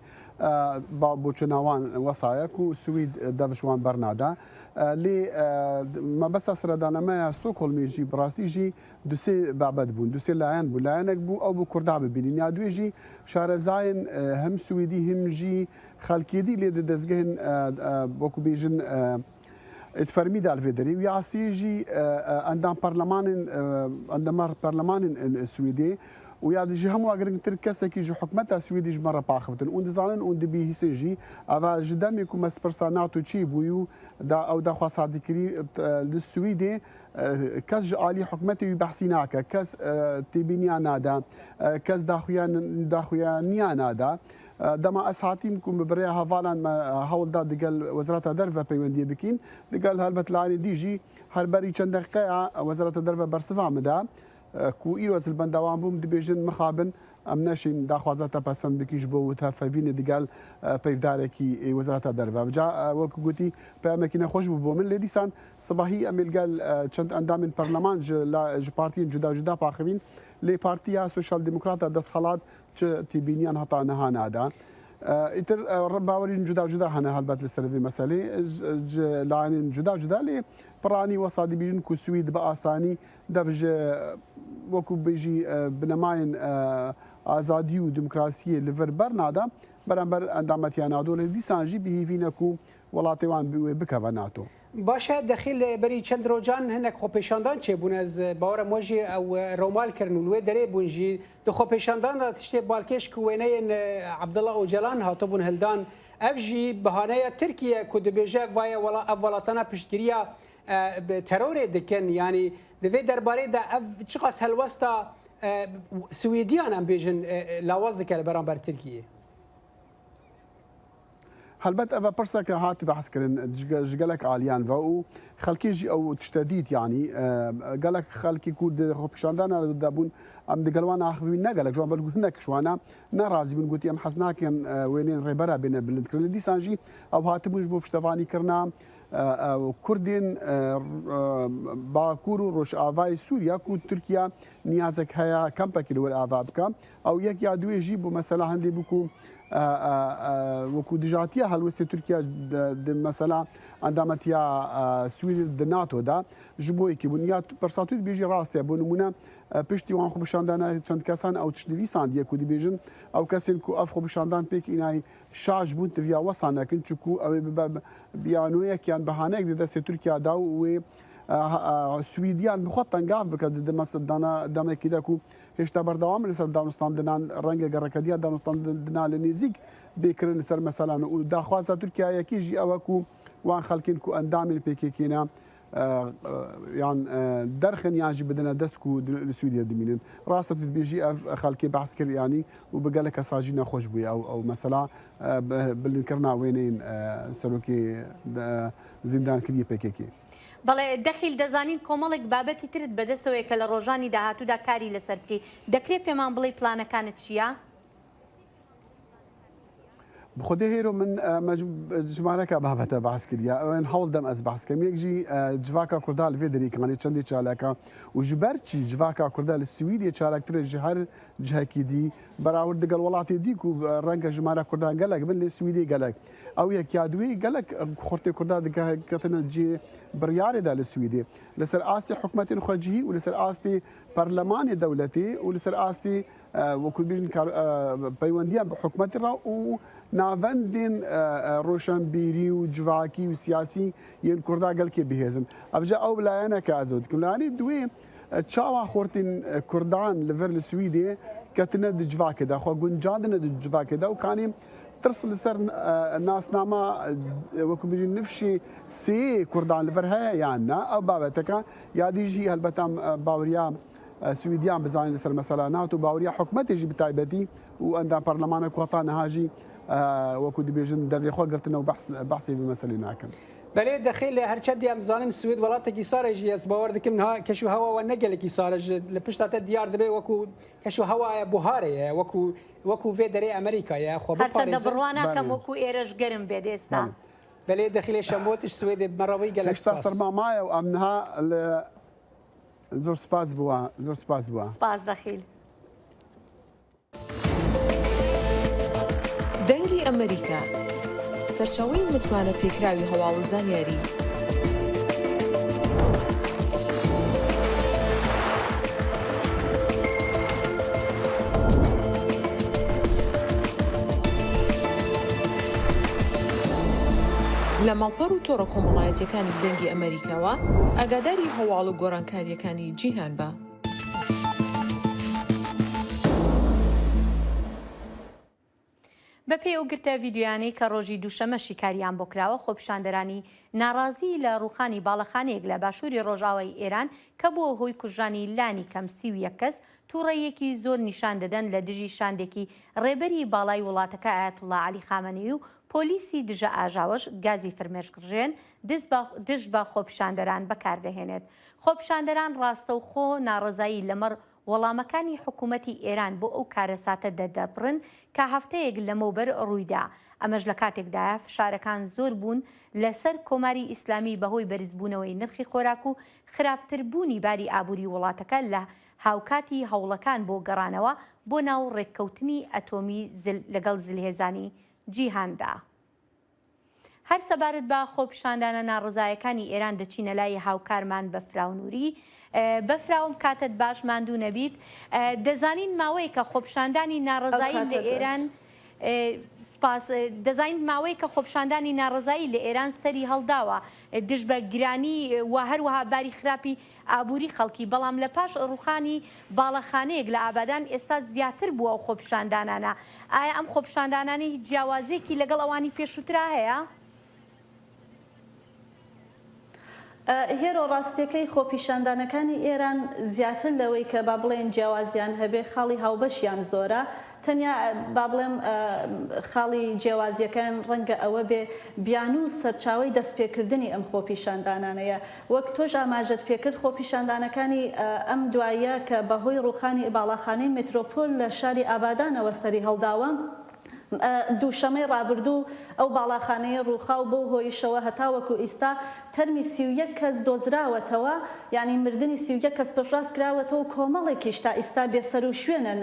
بۆ چناوان وەسایەک و سوید دەڤشوان بەرنادا لێ مەبەستە سەردانەمەیە ستۆکهۆڵمیژی بڕاستیژی دوسێ بابەت بوون دوسێ لایەن بوو لایەنێک بوو ئەو بوو کوردا ببینین یا دوێژی شارەزایەن هەم سویدی هەمژی خەڵکیێدی لێ دەستگەهن وەکو بێژن اتفرمي دال فيدري وياسيجي عندما برلمان السويدي ويادجي هم واقرن تركسه كي جو حكمتها سويدي مره باخفتن und زانن und بي هيسجي ava جدام يكون مسبرساناتو تشي بويو دا او دا خاصادكري للسويدي كاس علي حكمتي بحسيناك كاس تبينيا نادا كاس داخويا نيا نادا دما اساتيمكم ببريا هافالان ما هول داد دقال وزارة الدرفة بيوندي بكين دقال هالبت لاني ديجي هالبري چند دقيقة وزارة الدرفة برسفا مدا كو إيروز البندوان بوم دبيجن مخابن ام نشين داخوازاتا پسند بكيش بو تفاوين دقال بيفداركي وزارة الدرفة جا وكو قوتي بأماكن خوش بو من لديسان صباحي اميل قال چند اندام من برلمان ج بارتيين جدا باخوين لي بارتيا سوشال ديمقراطا دست حالات تبينيان هتا نهانا دا اتر باورين جدا هنا هالبات للسلفي مسألة لاين جدا لي براني وصادي بيجن كو سويد بآساني دفج وكو بيجي بنماين آزادي وديمقراطية لفر برنادا برانبر اندامتيانا دول ديسانجي بهيفينكو ولاتيوان بكفا ناتو باشه دخیل بری چند روزان هنک خوپیشاندان چه بون از باور موجی او رومال کردن ولوی دری بونجی دو خوپیشاندان تشتی بالکش کوینه عبدالله اوجلان هاتو بون هلدان افجی بهانه ترکیه کد بیجه وای ولا اولاتنا پشتگیریا ترور دکن یعنی دوی درباره دا اف چقاس هلوستا سویدیان ام بیجن لاواز دکل برانبر ترکیه هلبت أبا برسك هاتي بحث كرن جقلك عاليان فو خلكي جي أو تشتديد يعني قالك خلكي كود خوبشاندانا دابون أم دقلوانا أخبين نقلك جوان بلقو هناك شوانا نرازي بن قوتي أم حسناك وينين ريبرا بين بلد كرن دي سانجي أو هاتي بوش بوشتفاني كرنا كردين باكورو روش آفاي سوريا كود تركيا نيازك هيا كامبا كيلو الآفابكا أو يك يادو يجيبو مثلا هندي بكو وكو دجاتيا هلوسي تركيا مثلا عندما تيا سويد الناتو دا جبوي كي بنيات برساتوت بيجي راسته بونمونا بيشتي وان خو بشاندانا چند كسان او تشدوي سانديا كو دي بيجن او كاسين كو افخو بشاندان بيك اناي شاج بونت فيا وصانا كنتشكو او بيانويا كان بهانك دي تركيا دا و سويديان بخطن قاف بك مثلا دانا كده كو هشتا بردوام لسر دانستان دنان رنگ گرکدیا دانستان دنان لنزیک بکرن سر مثلا و داخوازه ترکیه یکیجی اوکو وان خلکین کو اندامین پیکینا يعني درخن ياجي بدنا دستكو لسويديا دمينن راسة بيجي خلكي بحث كر يعني وبقالك ساجينا خوش بي او مثلا بالنكرنا وينين سلوكي زندان كريه بيكيكي بەڵێ دەخیل دەزانین کۆمەڵێک بابەتی ترت بەدەستەوەی کە لە ڕۆژانی داهاتوودا کاری لەسەر بکەی دەکرێت پێمان بڵێ پلانەکانت چییە؟ بخودی هیرو من جمارک بابت بحث کردیا و این حال دم از بحث کم یکجی جواکا کردال ویدری کانی چندی چالاکا و جبرچی جواکا کردال سوئدی چالاکتر جهر جهکی دی براورد دگل ولاتی دی کو رنگ جمارک کردال گلک من سوئدی گلک او یک یادوی گلک خورت کردال دگه کتن جی بریار دال سوئدی لسر آستی حکومت خارجی و لسر آستی برلمان دولتی و لسر آستی وكل بين بيونديا بحكومة الرا ونافندين روشنبيري وجواكي وسياسي ين كردا قال كي بهزن ابجا او بلا انا كازود كلاني دوي تشاوا خورتين كردان ليفر السويدي كتند جواكي دا خو جنجادن جواكي دا وكاني ترسل سر الناس ناما وكل بين نفشي سي كردان ليفر هي يعني او بابتك يا دي جي هالبتام باوريا سويديان بزاين لسر مثلا ناتو باوريا حكومتي جي بتايبتي وعندها برلمانك وطن هاجي وكو دي بيجن دري خو قلتنا بحثي بمثلنا كم بله دخيل هرچدي امزانن السويد ولاتك صار جي اس باورد كم كشو هوا ونقل صار لبشتا ديار دبي وكو كشو هوا بوهاري وكو في دري امريكا يا خو باريس هرچند كم وكو ايرش گرم بدستا بله دخيل شموتش السويد مروي قالك صار ما معي وامنها زور سپاس بوا سپاس دخیل دەنگی ئەمریکا سەرچاوەی متمانە پێکراوی هەواڵ و زانیاری لە ماڵپەڕ و تۆڕە کۆمەڵایەتیەکانی دەنگی ئەمریکاوە ئاگاداری هەواڵ و گۆڕانکاریەکانی جیهان بە. بە پێوگرتە ڤیددیویانەی کە ڕۆژی دووشەمە شیکاریان بۆ کراوە خۆپیشاندەرانی ناڕازی لە ڕووخانی باڵەخانەیەک لە باشووری ڕۆژاوای ئێران کە بووە هۆی کوژانی لانی کەم 31 کەس تووڕێیەکی زۆر نیشان دەدەن لە دژی شاندێکی ڕێبەری باڵای وڵاتەکە ئایەتوڵا عەلی خامنەئی و پۆلیسی دژە ئاژاوەش گازی فرمێشکڕژێن دژ بە خۆپیشاندەران بەکاردەهێنێت. خۆپیشاندەران ڕاستەوخۆ ناڕزایی لەمەڕ وەڵامەکانی حکوومەتی ئێران بۆ ئەو کارەساتە دەدەبڕن کە هەفتەیەک لەمەوبەر ڕوویدا. ئەمەش لە کاتێکدایە فشارەکان زۆر بوون لەسەر کۆماری ئیسلامی بەهۆی بەرزبوونەوەی نرخی خۆراک و خراپتربوونی باری ئابووری وڵاتەکە لە هاوکاتی هەوڵەکان بۆ گەڕانەوە بۆ ناو ڕێککەوتنی ئەتۆمی لەگەڵ زلهێزانی جیهاندا. هەر سەبارەت بە خۆپیشاندانە ناڕزایەکانی ئێران دەچینە لای هاوکارمان بە فراونووری بەفراوم کاتت باش ماندوو نەبیت دەزانین ماوەی کە خۆپیشاندانی ناڕزایی لە ئێران دەزانین ماوەی کە خۆپیشاندانی ناڕزایی لە ئێران سەری هەڵداوە دژ بە گرانی و هەروەها باری خراپی ئابووری خەڵکی بەڵام لە پاش ڕووخانی باڵەخانەیەک لە ئابادان ئێستا زیاتر بووە و خۆپیشاندانانە. ئایا ئەم خۆپیشاندانانی هیچ جیاوازێکی لەگەڵ ئەوانی پێشووترا هەیە؟ هێرۆ ڕاستیەکەی خۆپیشاندانەکانی ئێران زیاتر لەوەی کە با بڵێن جیاوازیان هەبێ خاڵی هاوبەشیان زۆرە تەنیا با بڵێم خاڵی جیاوازیەکان ڕەنگە ئەوە بێ بیان و سەرچاوی دەستپێکردنی ئەم خۆپیشاندانانەیە وەک تۆش ئاماژەت پێکرد خۆپیشاندانەکانی ئەم دوایە کە بەهۆی ڕووخانی باڵەخانەی مترۆپۆل لە شاری ئابادانەوە سەری هەڵداوە دووشەمەی ڕابردوو ئەو باڵاخانەیە ڕووخاو بۆ هۆیشەوە هەتاوەکو ئیستا تەرمی 31 کەس دۆزراوەتەوە یعنی مردنی 31 کەس پشتڕاست کراوەتەوە کۆمەڵێکیش تا ئیستا بێسەر و شوێنن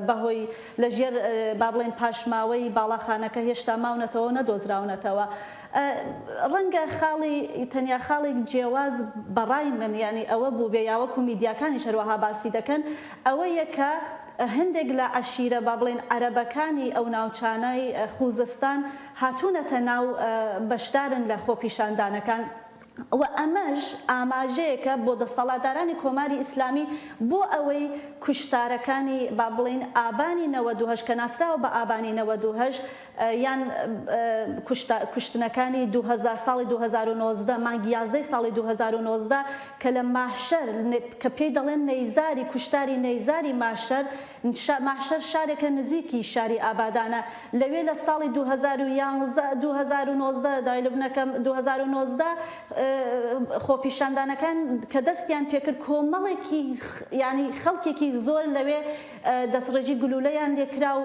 بەهۆی لەژێر با بڵێن پاشماوەی باڵاخانەکە هێشتا ماونەتەوە نەدۆزراونەتەوە. ڕەنگە خاڵی تەنیا خاڵێک جیاواز بەڕای من یعنی ئەوە بوو بێ یاوەکو میدیاکانی شەروەها باسی دەکەن ئەوەیە کە هەندێک لە عەشیرە با بڵێن عەرەبەکانی ئەو ناوچانەی خوزستان هاتوونەتە ناو بەشدارن لە خۆپیشاندانەکان و ئەمەش ئاماژەیەکە بۆ دەسەڵاتدارانی کۆماری ئیسلامی بۆ ئەوەی کوشتارەکانی با بڵێن ئابانی 92 کە ناسراوە بە ئابانی 92 یان کوشتنەکانی 2000 ساڵی 2019 مانگی 11 ساڵی 2019 کە لە ماحشەر کە پێی دەڵێن نەیزاری کوشتاری نەیزاری ماحشەر شارێکە نزیکی شاری ئابادانە لەوێ لە ساڵی 2019 دایلبنەکەم 2019 خۆپیشاندانەکان کە دەستیان پێکرد کۆمەڵێکی ینی خەڵکێکی زۆر لەوێ دەستڕێژی گلولەیان لێکرا و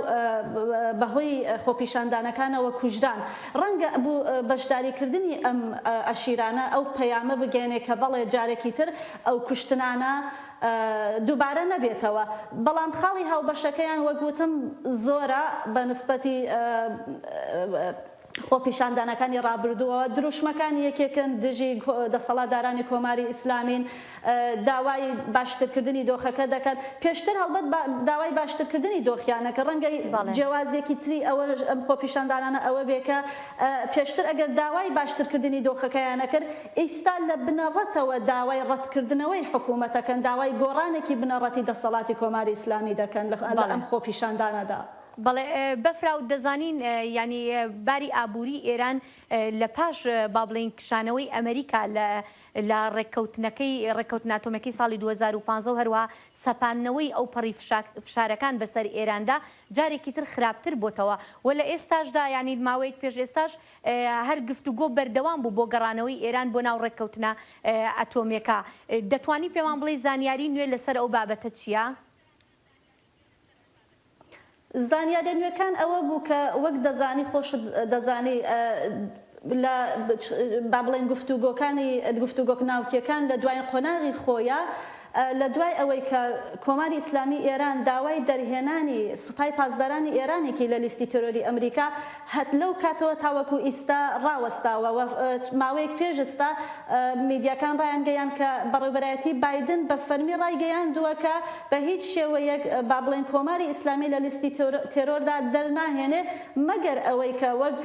بەهۆی خۆپیشاندانەکانەوە کوژران ڕەنگە بوو بەشداریکردنی ئەم ئەشیرانە ئەو پەیامە بگەێنێ کە بەڵێ جارێکی تر ئەو کوشتنانە دووبارە نەبێتەوە بەڵام خاڵی هاوبەشەکەیان وەگوتم زۆرە بە نسبەتی خۆپیشاندانەکانی ڕابردووەوە دروشمەکانی یەکێکن دژی دەسەڵاتدارانی کۆماری ئیسلامین داوای باشترکردنی دۆخەکە دەکات پێشتر هەڵبەت داوای باشترکردنی دۆخیانە کە ڕەنگەی جیاوازیەکی تری ئەوە ئەم خۆپیشاندانانە ئەوە بێکە پێشتر ئەگەر داوای باشترکردنی دۆخەکەیانە کرد ئیستا لە بنەڕەتەوە داوای ڕەتکردنەوەی حکوومەتەکەن داوای گۆڕانێکی بنەڕەتی دەسەڵاتی کۆماری ئیسلامی دەکەن لە ئەم خۆپیشاندانەدا. بەڵێ بەفراو دەزانین ینی باری ئابووری ئێران لە پاش با بڵێن کشانەوەی ئەمریکا لە ڕێککەوتن ئاتۆمەکەی ساڵی 2015 و هەروە سەپاندنەوەی ئەو پەڕی فشارەکان بەسەر ئێراندا جارێکی تر خراپتر بۆتەوە و لە ئێستاشدا ینی ماوەیەک پێش ئێستاش هەر گفتوگۆ بەردەوام بوو بۆ گەڕانەوەی ئێران بۆ ناو ڕێککەوتنە ئەتۆمێکا دەتوانی پێمان بڵێ زانیاری نوێ لەسەر ئەو بابەتە چییە؟ زانیاری نوێەکان ئەوە بوو کە وەک دەزانی خۆش دەزانی لە با بڵێن گفتوگۆک ناوکیەکان لە دوای قۆناغی خۆیە لە دوای ئەوەی کە کۆماری ئیسلامی ئێران داوای دەرهێنانی سوپای پاسدارانی ئێرانێکی لە لیستی تۆرۆری ئەمریکا هەت لەو کاتەوە تاوەکو ئیستا ڕاوەستاوە ماوەیەک پێشستا میدیاکان ڕایانگەیان کە بەڕێوەبەرایەتی بایدن بە فەرمی ڕایگەیاندووە کە بە هیچ شێوەیەک با بڵێن کۆماری ئیسلامی لە لیستی تێرۆردا دەرناهێنێ مەگەر ئەوەی کە وەک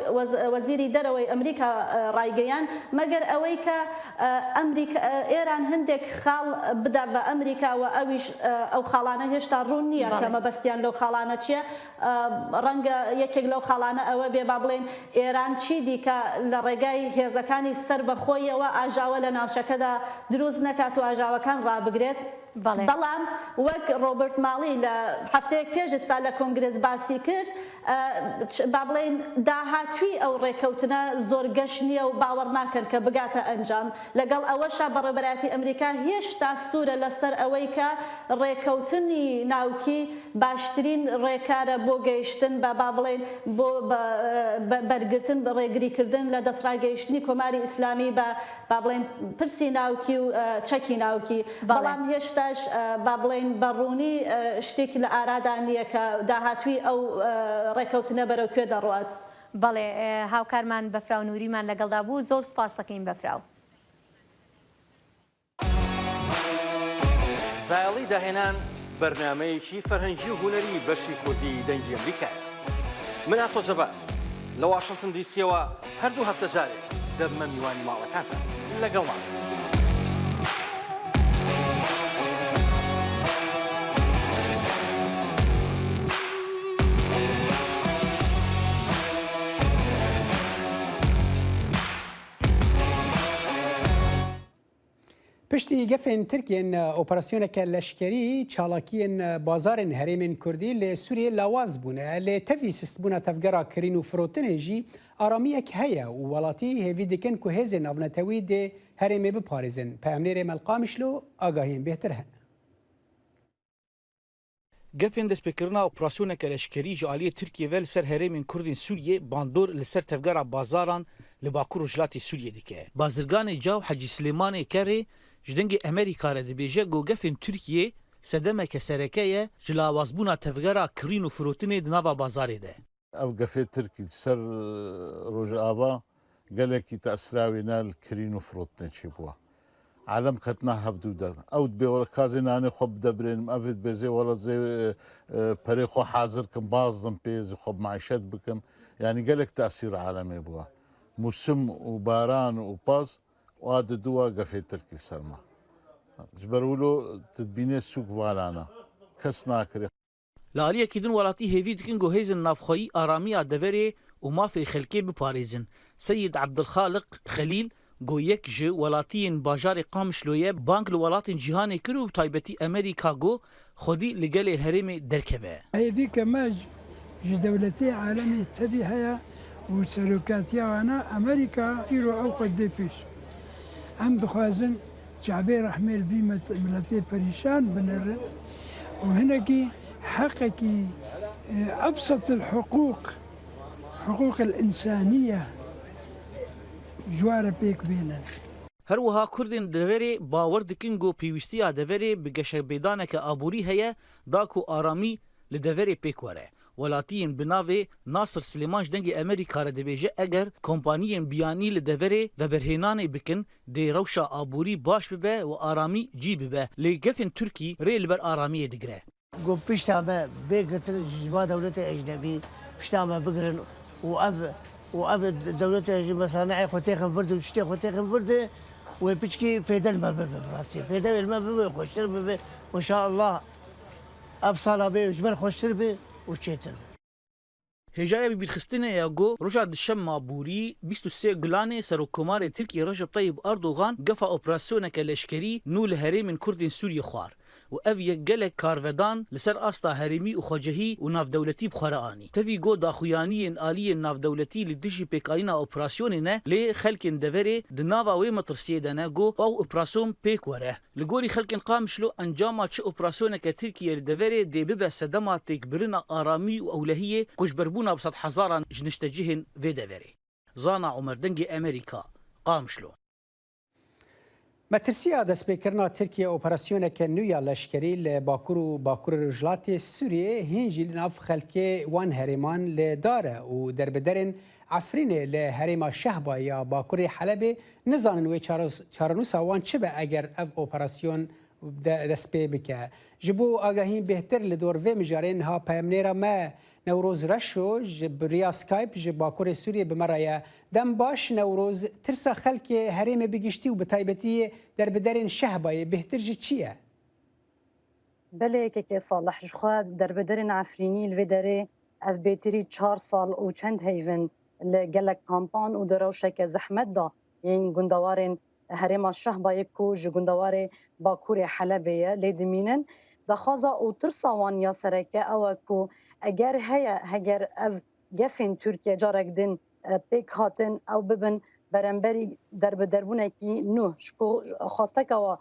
وەزیری دەرەوەی ئەمریکا ڕایگەیان مەگەر ئەوەی کە ئێران هەندێک خاڵ بدا بە ئەمریکا و ئەویش ئەو خاڵانە هێشتا ڕوون نییە کە مەبەستیان لەو خاڵانە چییە ڕەنگە یەکێک لەو خاڵانە ئەوە بێ با بڵێن ئێران چی دیکە لە ڕێگای هێزەکانی سەر بەخۆیەوە ئاژاوە لە ناوچەکەدا دروست نەکات و ئاژاوەکان ڕابگرێت بەڵام وەک ڕۆبرت ماڵی لە هەفتەیەک پێشستا لە کۆنگرس باسی کرد با بڵێن داهاتوی ئەو ڕێککەوتنە زۆر گەشت نییە و باوەڕ ناکەن کە بگاتە ئەنجام لەگەڵ ئەوەشا بەڕێوەبەرایەتی ئەمریکا هێشتا سوورە لەسەر ئەوەی کە ڕێککەوتنی ناوکی باشترین ڕێکارە بۆ گەیشتن بە با بڵێن بۆ بەرگرتن بە ڕێگریکردن لە دەستڕاگەیشتنی کۆماری ئیسلامی بە با بڵێن پرسی ناوکی و چەکی ناوکی بەڵام هێشتا با بڵێن بەڕوونی شتێک لە ئارادا نییە کە داهاتوی ئەو ڕێککەوتنە بەرەو کوێ دەڕوات. بەڵێ هاوکارمان بەفراو نووریمان لەگەڵدا بوو زۆر سپاس دەکەین بەفراو. زایڵی داهێنان بەرنامەیەکی فەرهەنگی و هونەری بەشی کوردی دەنگی ئەمریکا. من ئاسۆ جەبار لە واشنگتن دیسیەوە هەردوو هەفتە جارێک دەبمە میوانی ماڵەکانتە لەگەڵمان. پشتی گەفێن ترکێن ئۆپەراسیۆنێکە لەشکری چاڵاکیên بازارên herêmên Kurdî lê Sûriyê lawaz bûne lê tevî sistbûna tevgera kirîn û firotinê jî aramiyek heye û welatî hêvî dikin ku hêzên navnetewî dê herêmê biparêzin. Peyamnêrê Melqamişlo agahiyên bêhtir hene. Gefên destpêkirina operasyoneke leşkerî ji aliyê Tirkiye ve li ser herêmên Kurdên Sûriyê bandor li ser tevgera bazaran li Bakur û Jilatê Sûriyê dike. Bazirganê Cav Hecî Silêmanê Kerê ji dengê Amerîka re dibêje got gefên Tirkiye sedemeke sereke ye ji lawazbûna tevgera kirîn û firotinê di nava bazarê de. Ev gefê Tirkî ser Rojava gelekî teesrawîne li kirîn û firotinê çêbûye. عالم کتنا هفدو داد او به ور کازی نانی خوب دبرین افید بزی ولا زی پری خو حاضر کم بازدم پیز خوب معیشت بکم یعنی گلک تاثیر عالمی بوا موسم و باران و پاس و عاد دوا گفت ترکی سرما جبرولو تدبینه سوق والانا کس ناکری لالیه کدن ولاتی هیوی دکن گو هیزن نافخویی آرامی دوری و مافی خلکی بپاریزن سید عبدالخالق خلیل گویک ji welatiyên bajarê Qamişloyê bank li welatên cîhanê kir û taybetî Amerîka got xwedî li gelê herêmê derkeve. Hêdî me ji dewletê alemê tevî heye û serokatiya wana Amerîka îro ew xwe dê pêş. هم دخوازن جعبه رحمل في ملتي بريشان بنرن وهناكي حقكي أبسط الحقوق حقوق الإنسانية جوار بيك بينن هەروەها کوردین دەوێرێ باوەڕ دکن و پێویستیە دەوێرێ بگەشە بێدانێکە ئابووری هەیە داک و ئارامی لە دەوێرێ پێکوەرە وڵاتیین بناوێ ناسر سلێمانش دەنگی ئەمریکارە دەبێژە ئەگەر کۆمپانیین بیانی لە دەوێرێ بەبەرهێنانێ بکن دێ ڕەوشە ئابووری باش ببە و ئارامی جی ببە لێ گەفین تورکی رێ لەبەر ئارامیە دەگرێ گۆ پشتامە بێگتن ژما دەولەتی ئەجنەبی پشتامە بگرن و ئەب دەولەتی مەسانەعی خۆتێخم برد و شتێ خۆتێخم بردێ وبيشكي بيدل ما ببي براسي بيدل ما ببي خوشتر ببي وان شاء الله ابصاله بي وجبل خوشتر بي وشيتر هجايا ببيرخستنا يا جو رجع الشم بوري 23 جلاني سروكومار تركي رجب طيب اردوغان قفا اوبراسيون كالاشكري نو لهري من كردين سوريا خوار وأبي جلك كارفدان لسر أستا هرمي وخجهي وناف دولتي بخراني تفي جو داخويانيين آليين ناف دولتي لدجي بيكاينا أوبراسيوننا لي خلكن دفري دنافا ويمترسيدنا جو أو أوبراسيون بيكوره لغوري خلكن قامشلو أنجاما تش أوبراسيون كتركيا لدفري دي ببا سدما تكبرنا آرامي وأولهية كش بربونا بسط حزارا جنشتجهن في دفري زانا عمر دنجي أمريكا قامشلو مترسیه دەستپێکردنا ترکیە ئۆپەراسیۆنێکە نویا لەشکری لە باکوور و باکوور ژڵاتی سووریێ هێنجی لە ناو خەلکێ وان هەرێمان لێدارە و دەربدەرن عفرینێ لە هەرێما شەهبا یا باکووری حەلەبێ نزانن وێ چارەنووسا وان چ بە ئەگەر ئەv ئۆپەراسیۆن دەست پێ بکە ji bo agahîn bêhtir li dor vê mijarên ha peyemnêra me Newroz reşo ji biriya Skype ji Bakurê Sûriyê bi me re ye dem baş Newroz tirsa xelkê herêmê bigiştî û bi taybetiyê derbiderên şehbayê bêhtir ji çi ye? Belê yekekê salih ji xwe derbiderên Efrînî li vê derê ev bêtirî 4 sal û çend heyvin li gelek kampan û di rewşeke zehmet da yên gundewarên herêma şehbayê ku ji gundewarê Bakurê Helebê ye lê dimînin daxwaza û tirsa wan ya sereke ew e ku eger heye heger ev gefên Tirkiye carek din pêk hatin ew bibin beremberî derbiderbûnekî nû ji ku xwasteka wa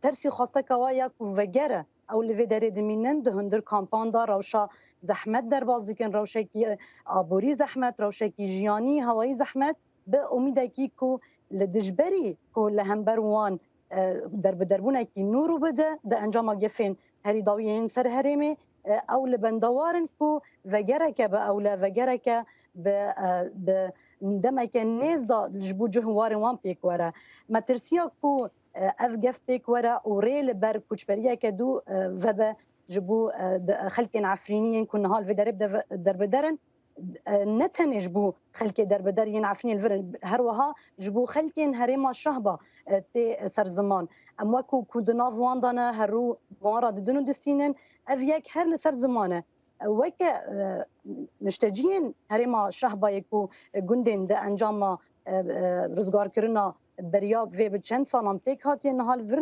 tersî xwasteka wa ya ku vegere ew li vê derê dimînin di hundir kampan da rewşa zehmet derbas dikin rewşekî aborî zehmet rewşekî jiyanî hewayî zehmet bi umîdekî ku li dijberî ku li hember wan derbiderbûnekî nû rû bide di encama gefên herî dawiyên ser herêmê ew li bendewarin ku vegereke bi ewle vegereke bi demeke nêz da ji bo cih warên wan pêk were me tirsiya ku ev gef pêk were û rê li ber koçberiyeke dû vebe ji bo xelkên Efrîniyên ku niha li vê derê derbiderin ne tenê ji bo xelkê derbideriyên Efrînê li vir her wiha ji bo xelkên herêma şehba tê serziman em wekû ku di nav wan de ne herû wan ra didin û distînin ev yek her li ser ziman e weke nişteciyên herêma şehbayê ku gundên di encama rizgarkirina beriya vê bi çend salan pêk hatiye niha li vir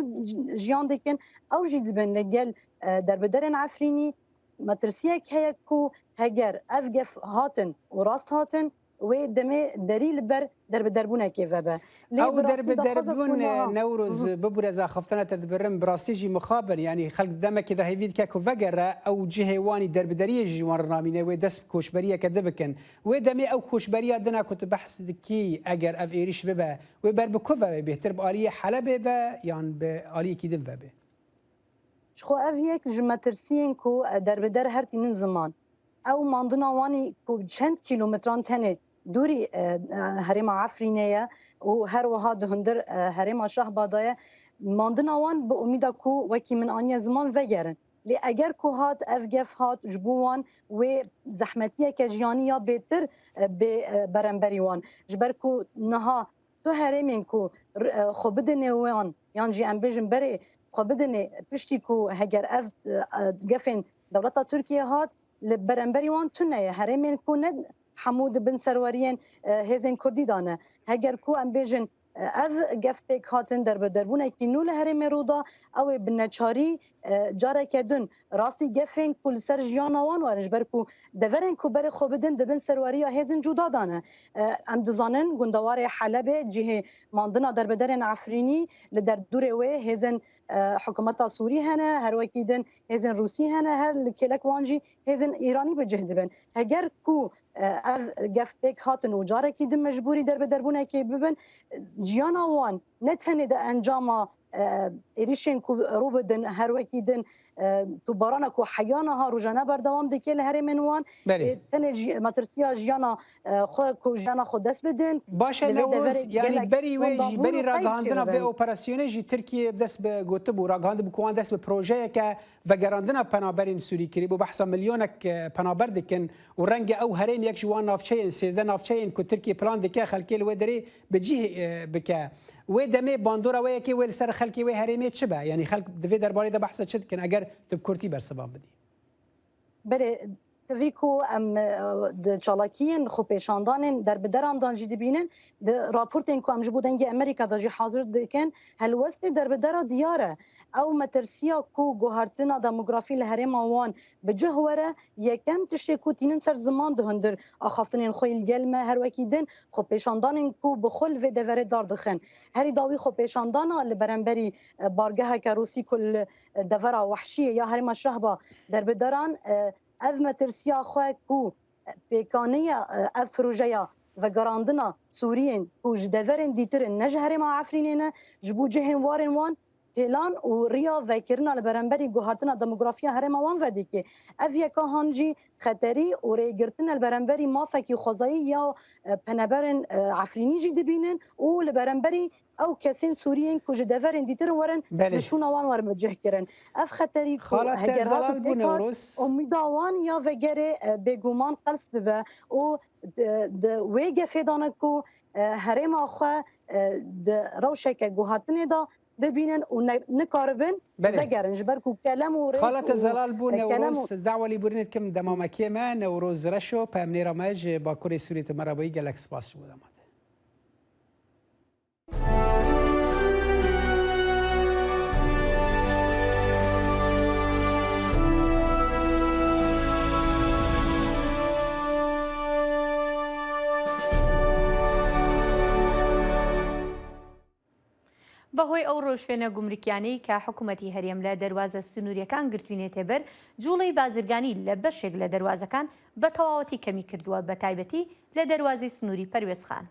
jiyan dikin ew jî dibin li gel derbiderên Efrînî me tirsiyek heye ku heger ev gef hatin û rast hatin wê demê derî li ber derbiderbûnekê vebe ew derbiderbûn Newroz bibûreza xeftana te dibirin bi rastî jî mixabin yanî xelk demekê de hêvî dike ku vegere ew cihê wanî derbideriyê jî wan namîne wê dest koçberiyeke dibikin wê demê ew koçberiya dina ku tu behs dikî eger ev êriş bibe wê ber bi ku vebe bêhtir bi aliyê Helebê be yan bi aliyekî din vebe Xwe ev yek ji metirsiyên ku derbider hertînin ziman ew mandina wanî ku çend kîlometran tenê dûrî herêma Efrînê ye û her wiha di hundir herêma Şehba da ye mandina wan bi umîda ku wekî min aniye ziman vegerin lê eger ku hat ev gef hat ji bo wan wê zehmetiyeke jiyanî ya bêtir bê beremberî wan ji ber ku niha tu herêmên ku xwe bidinê wan yan jî em bêjin berê xwe bidinê piştî ku heger ev gefên dewleta Tirkiye hat li beremberî wan tune ye herêmên ku ne hemû dibin serweriyên hêzên Kurdî dane heger ku em bêjin اف گف پیک هاتن در بدربونه کی نول هرم رودا او بنچاری جاره کدن راستی گفین کل سر جیانوان ورج برکو دورن کو بر خوبدن دبن سرواری هزن جدا دانه ام دزانن گندوار حلب جهه ماندنا در بدرن عفرینی لدر دور و هزن حکومت سوری هنه هر وکیدن هزن روسی هنه هر کلک وانجی هزن ایرانی به جهد بن اگر کو گفت پیک هاتن و جاره کی دم مجبوری در بدربونه کی ببن جیانا وان نتهنه ده انجام ایریشن کو رو بدن هر وکیدن تو بارانا کو حیانا ها روزانه بردوام دکل هر منوان تنه مترسیا جیانا خو کو جیانا خود دست بدن باشه نوروز یعنی بری وی بری راگاندنا و اپراسیون جی ترکیه دست به گوتب و راگاند بکوان دست به پروژه که وگراندنا پنابرین سوری کری بو بحث میلیونک پنابر دکن و رنگ او هرم یک جوان نافچه 13 نافچه کو ترکیه پلان دکه خلکی و دری بجیه بک و دمه باندورا و یکی ول سر خلکی و هرمی چه به یعنی خلک دوی درباره ده بحث چه کن اگر تبکرتی بر سبب بدی بله ویکو ام د چالاکین خو پیشاندان در بدران دانجی دبینن د راپورتین کو ام جبودنگی امریکا داجی حاضر دکن هلوست در بدر دیاره او مترسیا کو گوهرتنا دموگرافی لهرم وان بجهوره یکم تشتی کو تینن سر زمان دهندر اخافتنین خویل گلمه هر وکیدن خو پیشاندان کو بخل و دوره دار دخن هری داوی خو پیشاندانا لبرنبری بارگه که روسی کل دوره وحشیه یا هرم شهبا در بدران اف مترسیا خواه کو پیکانه اف پروژه و گراندنا سورین کو جدورن دیترن نجهر ما عفرینه جبو جهن وارن وان پیلان و ریا وکرنا لبرنبری گوهرتنا دموگرافیا هرم وان ودی که اف یکا هانجی خطری و ریگرتنا لبرنبری مافکی خوزایی یا پنبرن عفرینی جی دبینن و لبرنبری او کسین سورین کو جدورن دیترن ورن نشون وان ور مجه کرن اف خطری کو هگرات بونوروس امیدوان یا وگره بگومان قلص دبه او د ویگه فیدانه کو هرم آخه د روشک گوهرتنه دا ببینن و نکاربن بگرن جبر کو کلام و خالت زلال بو نوروز دعوه لی بورنت کم دمامکی ما نوروز رشو پامنی رمج با کوری سوریت مرابایی گلکس باس بودم بەهۆی ئەو ڕۆژێنە گومرکیانەی کە حکوومەتی هەرێم لە دەواازە سنووریەکان گرتوینێتێ بەر جوڵەی بازرگانی لە بەشێک لە دەواازەکان بە تەواوەتی کەمی کردووە بە تایبەتی لە دەواازی سنووری پەروێزخان.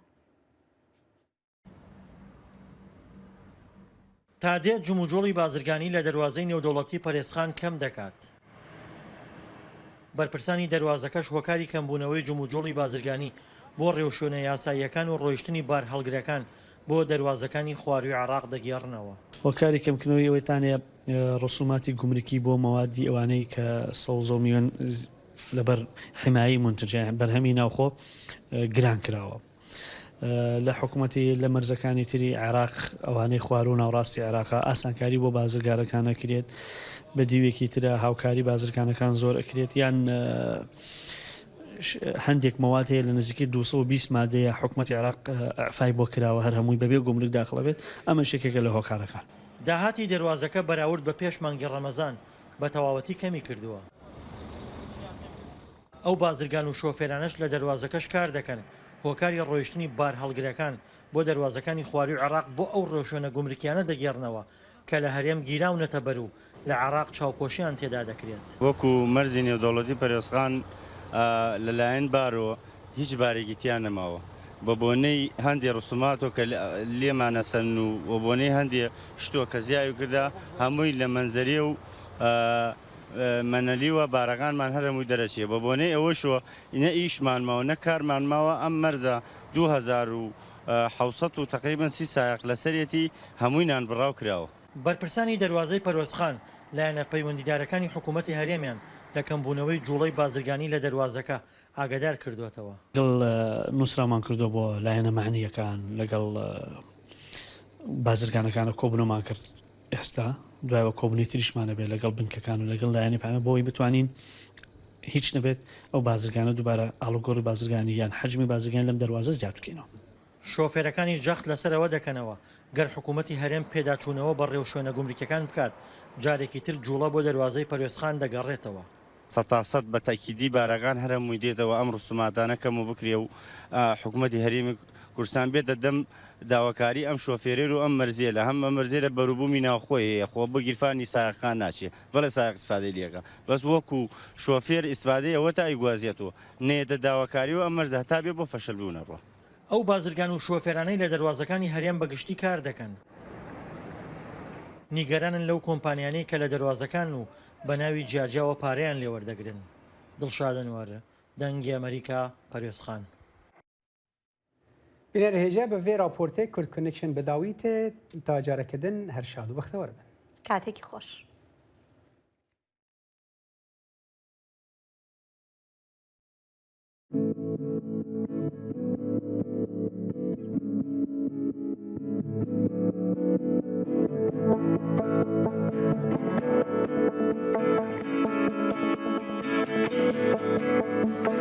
تا دێت جموجۆڵی بازرگانی لە دەواازەی نێودەوڵەتی پەرێزخان کەم دەکات. بەرپرسانی دەواازەکەش هۆکاری کەمبوونەوەی جموجۆڵی بازرگانی بۆ ڕێوشوێنە یاساییەکان و ڕۆیشتنی بار هەڵگرەکان بۆ دەواازەکانی خواروی عراق دەگەڕنەوە. هۆکاری کەمکردنەوەی ئەوەتانەیە ڕسوماتی گومرکی بۆ مەوادی ئەوانەی کە 100 میلیۆن لەبەر حمایی منتجە بەرهەمی ناوخۆ گران کراوە. لە حکوومەتی لە مەرزەکانی تری عێراق ئەوانەی خوارو و ناوڕاستی عێراقا ئاسانکاری بۆ بازرگارەکان ئەکرێت بە دیوێکی ترە هاوکاری بازرگانەکان زۆر ئەکرێت یان هەندێک مەواد هەیە لە نزیکی 220 مادەیە حکوومەتی عێراق ئەعفای بۆ کراوە هەر هەمووی بەبێ گومرک داخڵەبێت ئەمە شێکێکە لە هۆکارەکان. داهاتی دەواازەکە بەراورد بە پێش مانگی ڕەمەزان بە تەواوەتی کەمی کردووە. ئەو بازرگان و شۆفێرانش لە دەواازەکەش کار دەکەن هۆکاری ڕۆیشتنی بار هەڵگرەکان بۆ دەواازەکانی خواروی عێراق بۆ ئەو ڕۆژۆنە گومرکیانە دەگەڕنەوە کە لە هەرێم گیراونەتە بەر و لە عێراق چاوپۆشیان تێدا دەکرێت. وەکو مەرزی نێودەوڵەتی پەرێزخان لەلایەن بارۆ هیچ بارێکی تیان نەماوە بە بۆنەی هەندێک ڕسوماتۆ کە لێمانەسەن و بۆنەی هەندێک شتۆ کە زیاوی کردا هەمووی لە منزەریە و مەنەلیوە بارەکانمان هەرمووی دەرەچێ بە بۆنەی ئەوەشەوە نە ئیشمان ماوە نە کارمان ماوە ئەم مەرزە 2600 و تقریبن 30 سایق لەسەرەتی هەمووینان بڕاو کراوە. بەرپرسانی دەواازەی پەروەزخان لایەنە پەیوەندیدارەکانی حکوومەتی هەرێمیان لە کەمبوونەوەی جوڵەی بازرگانی لە دەواازەکە ئاگادار کردوێتەوە. لەگەڵ نووسرامان کردو بۆ لایەنە معنیەکان لەگەڵ بازرگانەکانە کۆبنەمان کرد ئێستا دوایەوە کۆبنی تریشمانە بێت لەگەڵ بنکەکان و لەگەڵ لایەنی پامە بۆی بتوانین هیچ نەبێت ئەو بازرگانە دووبارە ئاڵوگۆڕی بازرگانی یان حەجمی بازرگان لەم دەواازە زیاد بکەینەوە. شۆفێرەکانی جەخت لەسەرەوە دەکەنەوە گەر حکوومەتی هەرێم پێداچوونەوە بەڕێو شوێنە گومریکەکان بکات جارێکی تر جوڵە بۆ دەواازەی پەروێزخان دەگەڕێتەوە. 100% بە تاکیدی بارەکان هەرمووی دێتەوە ئەم ڕسوماتانە کەم و بکرێ و حکوومەتی هەرێمی کوردستان بێتە دەم داواکاری ئەم شۆفێرێر و ئەم مەرزیە لە هەم ئەم مەرزێرە بەروبوومی ناوخۆی هەیە خۆ بە گیرفانی ساقان ناچێت بەڵێ ساق استفادەی لێەکە بەس وەکو شۆفێر ئیسفادەیەوە تا ئایگوازیێتەوە نێتە داواکاری و ئەم مەرزە تا بێ بۆ فەشل بوونەڕۆ. ئەو بازرگان و شۆفێرانەی لە دەواازەکانی هەرێم بەگشتی کار دەکەن. نیگەرانن لەو کۆمپانیانەی کە لە دەواازەکان و بە ناوی جیاجیاوە پارەیان لێوەردەگرن. دڵشادنوارە دەنگی ئەمریکا پەروێزخان. بینەر هێژە بە vê raportê Kurd Connection بداویتێ تا جارەکردن هەر شاد و بەختەوەرە بن. کاتێکی خۆش.